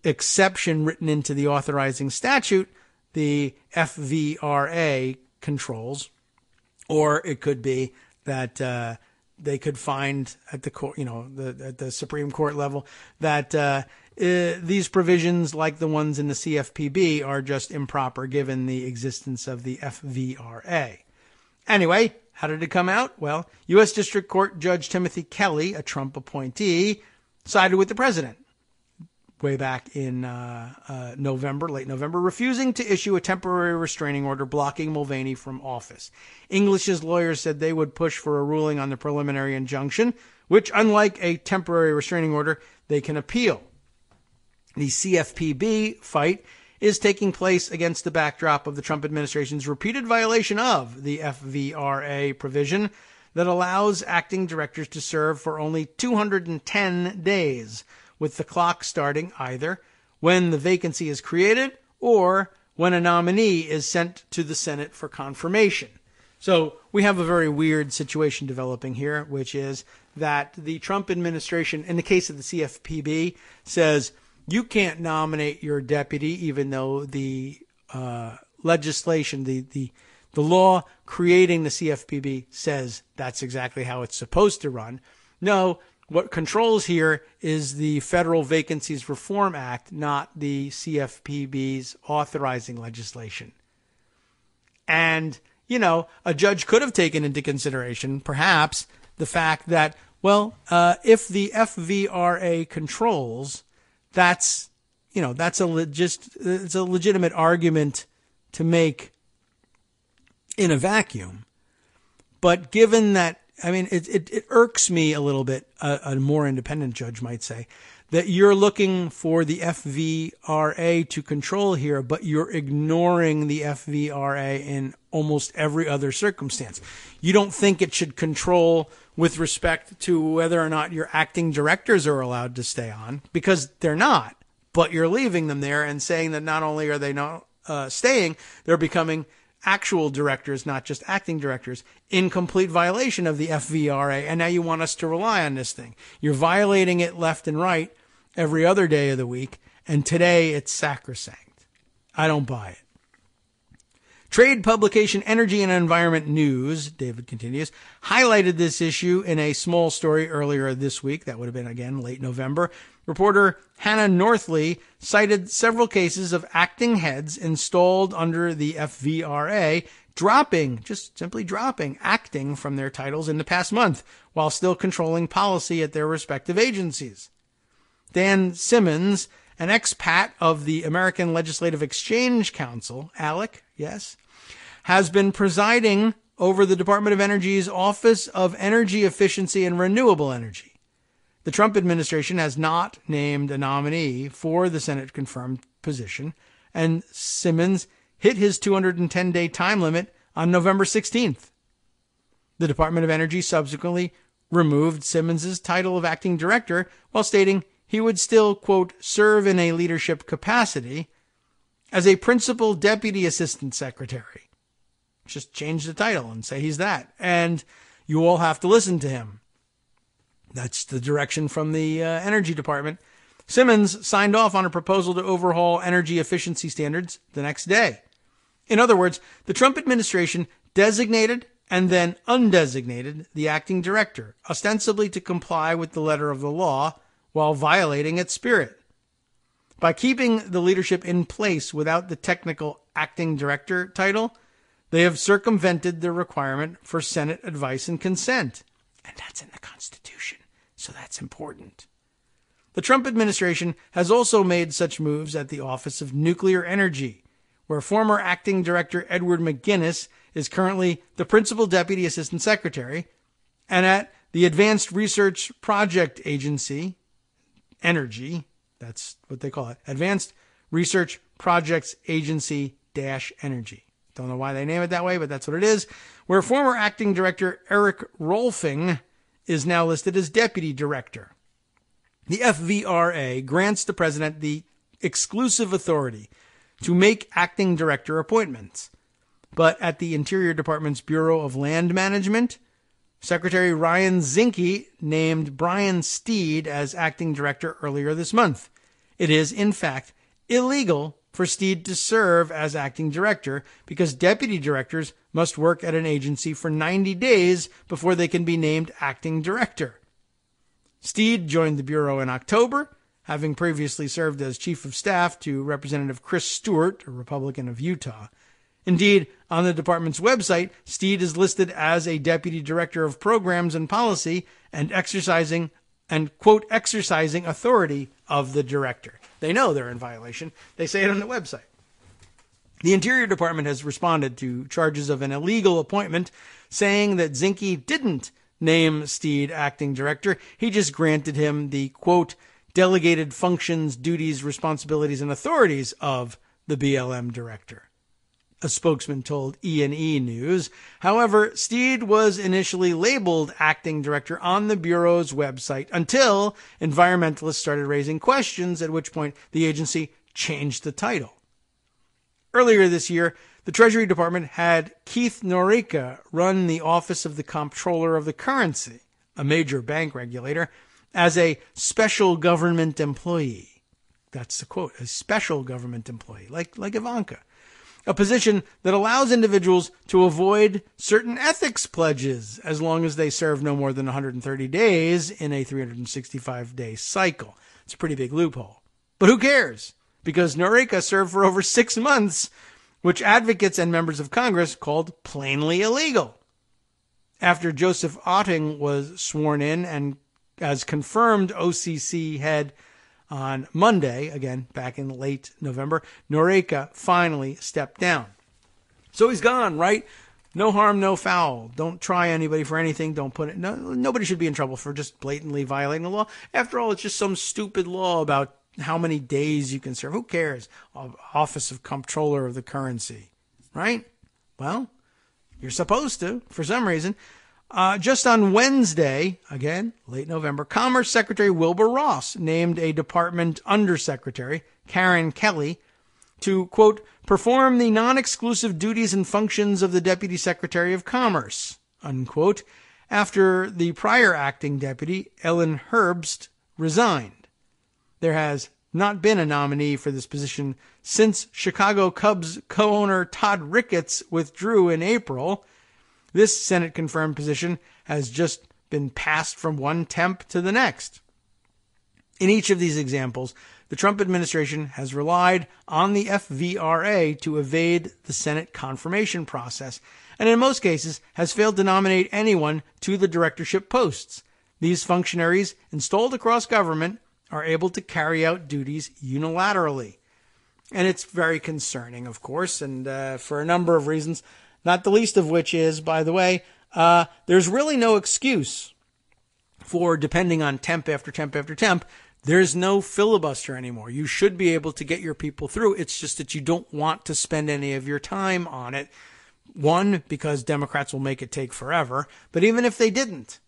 exception written into the authorizing statute, the FVRA controls, or it could be that they could find at the court, at the Supreme Court level, that these provisions, like the ones in the CFPB, are just improper given the existence of the FVRA. Anyway, how did it come out? Well, U.S. District Court Judge Timothy Kelly, a Trump appointee, sided with the president way back in late November, refusing to issue a temporary restraining order blocking Mulvaney from office. English's lawyers said they would push for a ruling on the preliminary injunction, which, unlike a temporary restraining order, they can appeal. The CFPB fight is taking place against the backdrop of the Trump administration's repeated violation of the FVRA provision that allows acting directors to serve for only 210 days, with the clock starting either when the vacancy is created or when a nominee is sent to the Senate for confirmation. So we have a very weird situation developing here, which is that the Trump administration, in the case of the CFPB, says you can't nominate your deputy, even though the legislation, the law creating the CFPB says that's exactly how it's supposed to run. No, what controls here is the Federal Vacancies Reform Act, not the CFPB's authorizing legislation. And, a judge could have taken into consideration, perhaps, the fact that, if the FVRA controls, it's a legitimate argument to make in a vacuum. But given that, it irks me a little bit, a more independent judge might say, that you're looking for the FVRA to control here, but you're ignoring the FVRA in almost every other circumstance. You don't think it should control with respect to whether or not your acting directors are allowed to stay on, because they're not, but you're leaving them there and saying that not only are they not staying, they're becoming actual directors, not just acting directors, in complete violation of the FVRA. And now you want us to rely on this thing. You're violating it left and right every other day of the week. And today it's sacrosanct. I don't buy it. Trade publication Energy and Environment News, David continues, highlighted this issue in a small story earlier this week. That would have been, again, late November. Reporter Hannah Northley cited several cases of acting heads installed under the FVRA simply dropping acting from their titles in the past month while still controlling policy at their respective agencies. Dan Simmons, an expat of the American Legislative Exchange Council, ALEC, yes, has been presiding over the Department of Energy's Office of Energy Efficiency and Renewable Energy. The Trump administration has not named a nominee for the Senate-confirmed position, and Simmons hit his 210-day time limit on November 16th. The Department of Energy subsequently removed Simmons' title of acting director while stating he would still, quote, serve in a leadership capacity as a principal deputy assistant secretary. Just change the title and say he's that. And you all have to listen to him. That's the direction from the Energy Department. Simmons signed off on a proposal to overhaul energy efficiency standards the next day. In other words, the Trump administration designated and then undesignated the acting director, ostensibly to comply with the letter of the law while violating its spirit. By keeping the leadership in place without the technical acting director title, they have circumvented the requirement for Senate advice and consent. And that's in the Constitution, so that's important. The Trump administration has also made such moves at the Office of Nuclear Energy, where former acting director Edward McGuinness is currently the principal deputy assistant secretary, and at the Advanced Research Project Agency, Energy, that's what they call it, Advanced Research Projects Agency Energy. Don't know why they name it that way, but that's what it is, where former acting director Eric Rolfing is now listed as deputy director. The FVRA grants the president the exclusive authority to make acting director appointments. But at the Interior Department's Bureau of Land Management, Secretary Ryan Zinke named Brian Steed as acting director earlier this month. It is, in fact, illegal for Steed to serve as acting director because deputy directors must work at an agency for 90 days before they can be named acting director. Steed joined the Bureau in October, having previously served as chief of staff to Representative Chris Stewart, a Republican of Utah. Indeed, on the department's website, Steed is listed as a deputy director of programs and policy and exercising authority of the director. They know they're in violation. They say it on the website. The Interior Department has responded to charges of an illegal appointment, saying that Zinke didn't name Steed acting director. He just granted him the, quote, delegated functions, duties, responsibilities, and authorities of the BLM director, a spokesman told E&E News. However, Steed was initially labeled acting director on the Bureau's website until environmentalists started raising questions, at which point the agency changed the title. Earlier this year, the Treasury Department had Keith Norica run the Office of the Comptroller of the Currency, a major bank regulator, as a special government employee. That's the quote, a special government employee, like Ivanka. A position that allows individuals to avoid certain ethics pledges as long as they serve no more than 130 days in a 365-day cycle. It's a pretty big loophole. But who cares? Because Norica served for over 6 months, which advocates and members of Congress called plainly illegal. After Joseph Otting was sworn in and as confirmed OCC head on Monday, again, back in late November, Norica finally stepped down. So he's gone, right? No harm, no foul. Don't try anybody for anything. Don't put it. No, nobody should be in trouble for just blatantly violating the law. After all, it's just some stupid law about how many days you can serve. Who cares? Office of Comptroller of the Currency, right? Well, you're supposed to, for some reason. Just on Wednesday, again, late November, Commerce Secretary Wilbur Ross named a department undersecretary, Karen Kelly, to, quote, perform the non-exclusive duties and functions of the Deputy Secretary of Commerce, unquote, after the prior acting deputy, Ellen Herbst, resigned. There has not been a nominee for this position since Chicago Cubs co-owner Todd Ricketts withdrew in April. This Senate-confirmed position has just been passed from one temp to the next. In each of these examples, the Trump administration has relied on the FVRA to evade the Senate confirmation process, and in most cases has failed to nominate anyone to the directorship posts. These functionaries, installed across government, are able to carry out duties unilaterally. And it's very concerning, of course, and for a number of reasons, not the least of which is, by the way, there's really no excuse for depending on temp after temp after temp. There's no filibuster anymore. You should be able to get your people through. It's just that you don't want to spend any of your time on it. One, because Democrats will make it take forever. But even if they didn't,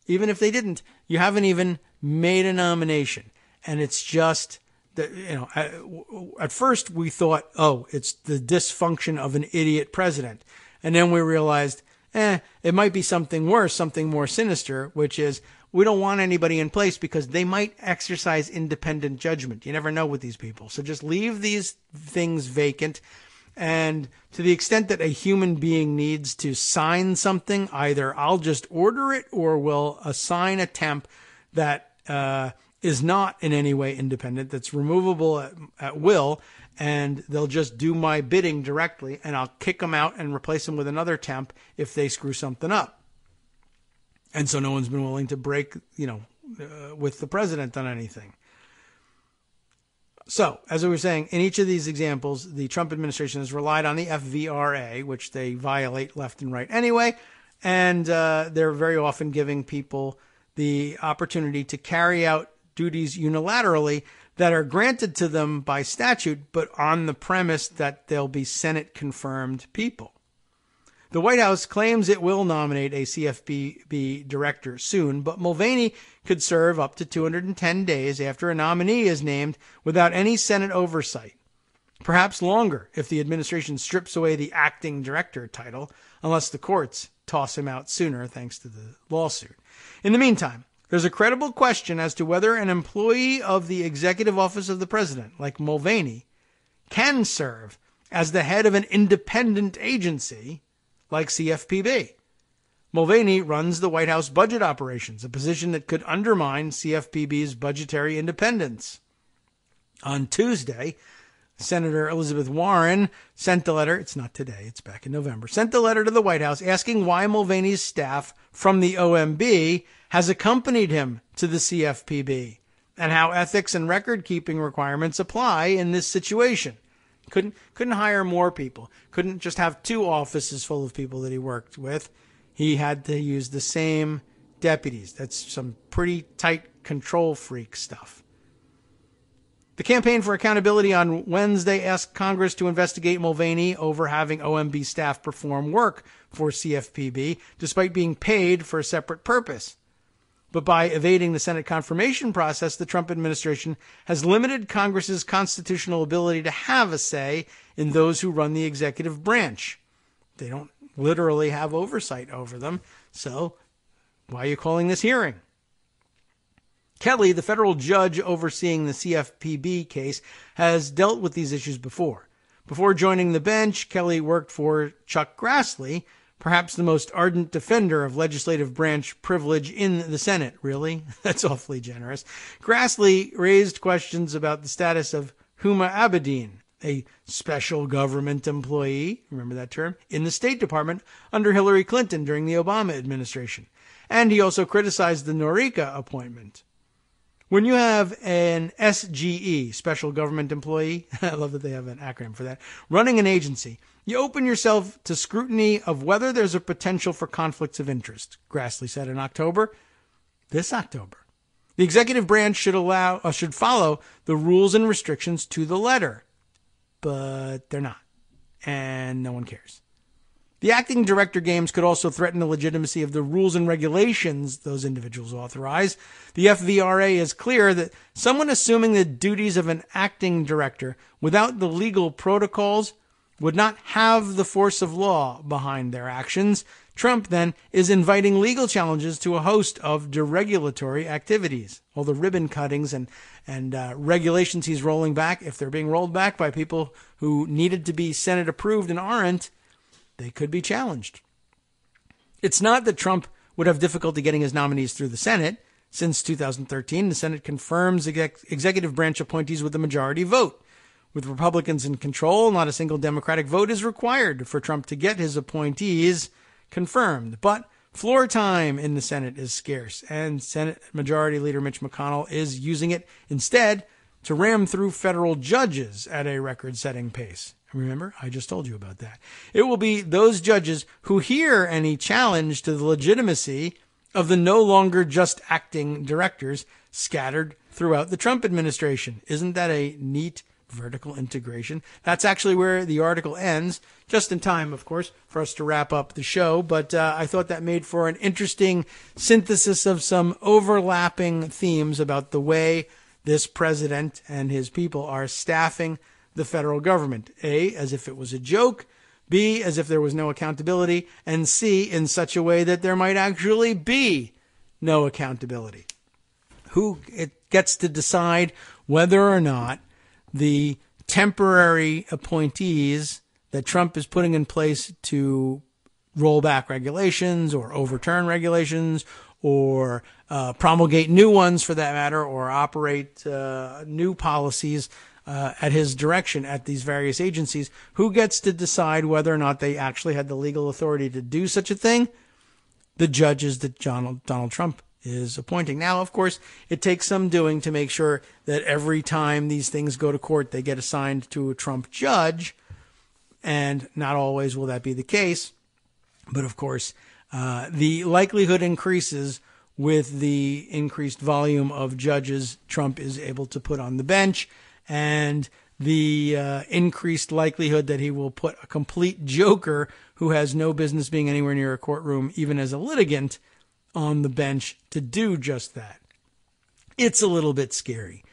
you haven't even made a nomination. And it's just that, at first we thought, oh, it's the dysfunction of an idiot president. And then we realized, it might be something worse, something more sinister, which is we don't want anybody in place because they might exercise independent judgment. You never know with these people. So just leave these things vacant. And to the extent that a human being needs to sign something, either I'll just order it or will assign a temp that is not in any way independent, that's removable at will, and they'll just do my bidding directly, and I'll kick them out and replace them with another temp if they screw something up. And so no one's been willing to break, with the president on anything. So, as I was saying, in each of these examples, the Trump administration has relied on the FVRA, which they violate left and right anyway, and they're very often giving people the opportunity to carry out duties unilaterally that are granted to them by statute, but on the premise that they'll be Senate-confirmed people. The White House claims it will nominate a CFPB director soon, but Mulvaney could serve up to 210 days after a nominee is named without any Senate oversight. Perhaps longer if the administration strips away the acting director title, unless the courts toss him out sooner thanks to the lawsuit. In the meantime, there's a credible question as to whether an employee of the executive office of the president, like Mulvaney, can serve as the head of an independent agency like CFPB. Mulvaney runs the White House budget operations, a position that could undermine CFPB's budgetary independence. On Tuesday, Senator Elizabeth Warren sent a letter, it's not today, it's back in November, sent a letter to the White House asking why Mulvaney's staff from the OMB has accompanied him to the CFPB and how ethics and record-keeping requirements apply in this situation. Couldn't hire more people. Couldn't just have 2 offices full of people that he worked with. He had to use the same deputies. That's some pretty tight control freak stuff. The Campaign for Accountability on Wednesday asked Congress to investigate Mulvaney over having OMB staff perform work for CFPB, despite being paid for a separate purpose. But by evading the Senate confirmation process, the Trump administration has limited Congress's constitutional ability to have a say in those who run the executive branch. They don't literally have oversight over them, so why are you calling this hearing? Kelly, the federal judge overseeing the CFPB case, has dealt with these issues before. Before joining the bench, Kelly worked for Chuck Grassley, perhaps the most ardent defender of legislative branch privilege in the Senate. Really? That's awfully generous. Grassley raised questions about the status of Huma Abedin, a special government employee, remember that term, in the State Department under Hillary Clinton during the Obama administration. And he also criticized the Norica appointment. When you have an SGE, special government employee, I love that they have an acronym for that, running an agency, you open yourself to scrutiny of whether there's a potential for conflicts of interest, Grassley said in this October. The executive branch should follow the rules and restrictions to the letter, but they're not, and no one cares. The acting director games could also threaten the legitimacy of the rules and regulations those individuals authorize. The FVRA is clear that someone assuming the duties of an acting director without the legal protocols would not have the force of law behind their actions. Trump, then, is inviting legal challenges to a host of deregulatory activities. All the ribbon cuttings and regulations he's rolling back, if they're being rolled back by people who needed to be Senate approved and aren't, they could be challenged. It's not that Trump would have difficulty getting his nominees through the Senate. Since 2013, the Senate confirms executive branch appointees with a majority vote. With Republicans in control, not a single Democratic vote is required for Trump to get his appointees confirmed. But floor time in the Senate is scarce, and Senate Majority Leader Mitch McConnell is using it instead to ram through federal judges at a record-setting pace. Remember, I just told you about that. It will be those judges who hear any challenge to the legitimacy of the no longer just acting directors scattered throughout the Trump administration. Isn't that a neat vertical integration? That's actually where the article ends, just in time, of course, for us to wrap up the show. But I thought that made for an interesting synthesis of some overlapping themes about the way this president and his people are staffing the federal government. A, as if it was a joke. B, as if there was no accountability. And C, in such a way that there might actually be no accountability. Who it gets to decide whether or not the temporary appointees that Trump is putting in place to roll back regulations or overturn regulations or promulgate new ones for that matter, or operate new policies at his direction at these various agencies, who gets to decide whether or not they actually had the legal authority to do such a thing? The judges that Donald Trump is appointing. Now, of course, it takes some doing to make sure that every time these things go to court, they get assigned to a Trump judge, and not always will that be the case. But of course, the likelihood increases with the increased volume of judges Trump is able to put on the bench, and the increased likelihood that he will put a complete joker who has no business being anywhere near a courtroom, even as a litigant, on the bench to do just that. It's a little bit scary.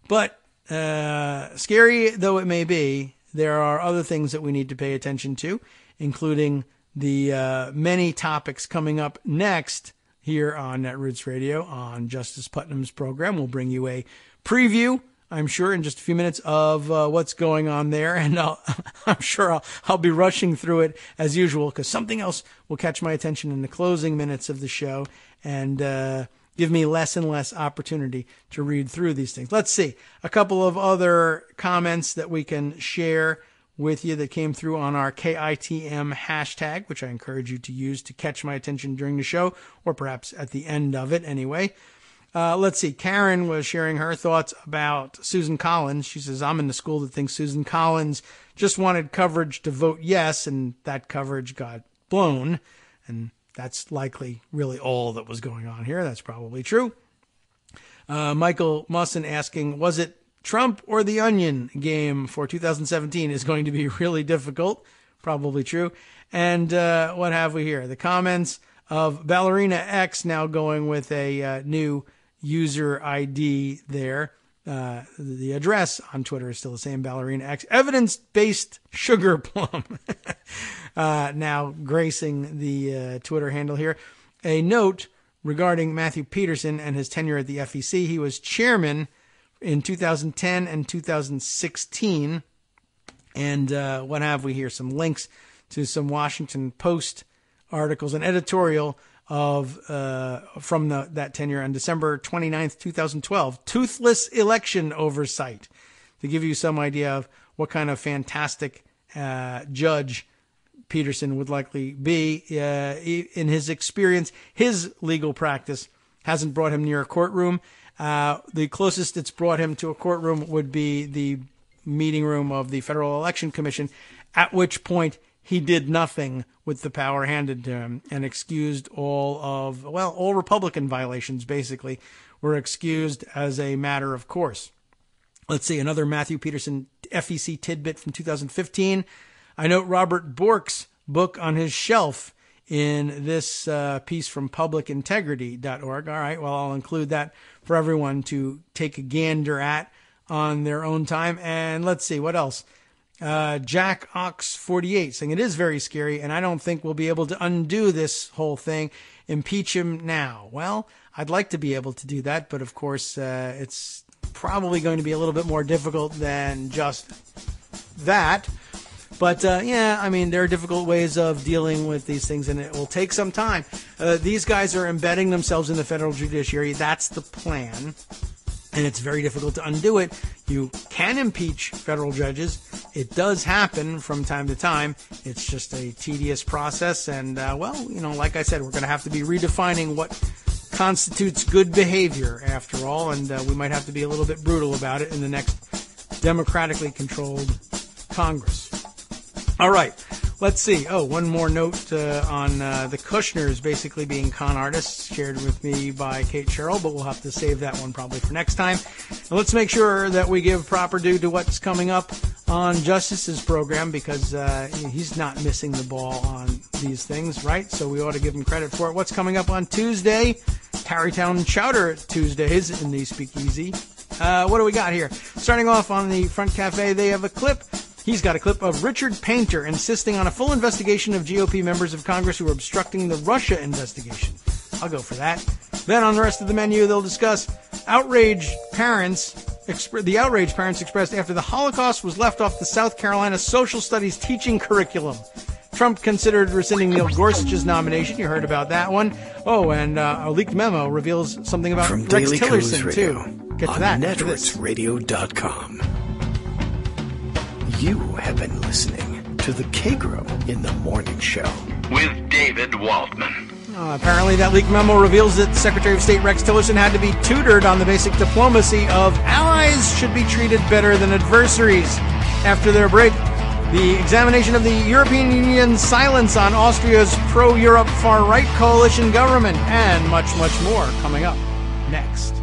But scary though it may be, there are other things that we need to pay attention to, including the many topics coming up next here on Netroots Radio on Justice Putnam's program. We'll bring you a preview, I'm sure, in just a few minutes of what's going on there. And I'm sure I'll be rushing through it as usual, because something else will catch my attention in the closing minutes of the show and give me less and less opportunity to read through these things. Let's see. A couple of other comments that we can share with you that came through on our KITM hashtag, which I encourage you to use to catch my attention during the show, or perhaps at the end of it anyway. Let's see. Karen was sharing her thoughts about Susan Collins. She says, I'm in the school that thinks Susan Collins just wanted coverage to vote yes, and that coverage got blown. And that's likely really all that was going on here. That's probably true. Michael Musson asking, was it Trump or the Onion game for 2017 is going to be really difficult? Probably true. And what have we here? The comments of Ballerina X now going with a new user ID there. The address on Twitter is still the same, Ballerina X. Evidence-based sugar plum. Now gracing the Twitter handle here. A note regarding Matthew Peterson and his tenure at the FEC. He was chairman in 2010 and 2016. And what have we here? Some links to some Washington Post articles, an editorial of from that tenure on December 29th, 2012, toothless election oversight, to give you some idea of what kind of fantastic judge Peterson would likely be. In his experience, his legal practice hasn't brought him near a courtroom. The closest it's brought him to a courtroom would be the meeting room of the Federal Election Commission, at which point he did nothing with the power handed to him and excused all Republican violations, basically, were excused as a matter of course. Let's see, another Matthew Peterson FEC tidbit from 2015. I note Robert Bork's book on his shelf in this piece from publicintegrity.org. All right, well, I'll include that for everyone to take a gander at on their own time. And let's see, what else? Jack Ox 48 saying, it is very scary, and I don't think we'll be able to undo this whole thing. Impeach him now. Well, I'd like to be able to do that, but of course, it's probably going to be a little bit more difficult than just that. But, I mean, there are difficult ways of dealing with these things, and it will take some time. These guys are embedding themselves in the federal judiciary. That's the plan. And it's very difficult to undo it. You can impeach federal judges. It does happen from time to time. It's just a tedious process. And, like I said, we're going to have to be redefining what constitutes good behavior, after all. And we might have to be a little bit brutal about it in the next democratically controlled Congress. All right. Let's see. Oh, one more note on the Kushners basically being con artists, shared with me by Kate Sherrill, but we'll have to save that one probably for next time. And let's make sure that we give proper due to what's coming up on Justice's program, because he's not missing the ball on these things, right? So we ought to give him credit for it. What's coming up on Tuesday? Tarrytown Chowder Tuesdays in the Speakeasy. What do we got here? Starting off on the Front Cafe, they have a clip. He's got a clip of Richard Painter insisting on a full investigation of GOP members of Congress who are obstructing the Russia investigation. I'll go for that. Then on the rest of the menu, they'll discuss the outraged parents expressed after the Holocaust was left off the South Carolina social studies teaching curriculum. Trump considered rescinding Neil Gorsuch's nomination. You heard about that one. Oh, and a leaked memo reveals something about From Rex Daily Tillerson, Co's Radio, too. Get to on that. NetworksRadio.com. You have been listening to the Kagro in the Morning Show. With David Waldman. Apparently that leaked memo reveals that Secretary of State Rex Tillerson had to be tutored on the basic diplomacy of allies should be treated better than adversaries. After their break, the examination of the European Union's silence on Austria's pro-Europe far-right coalition government, and much, much more coming up next.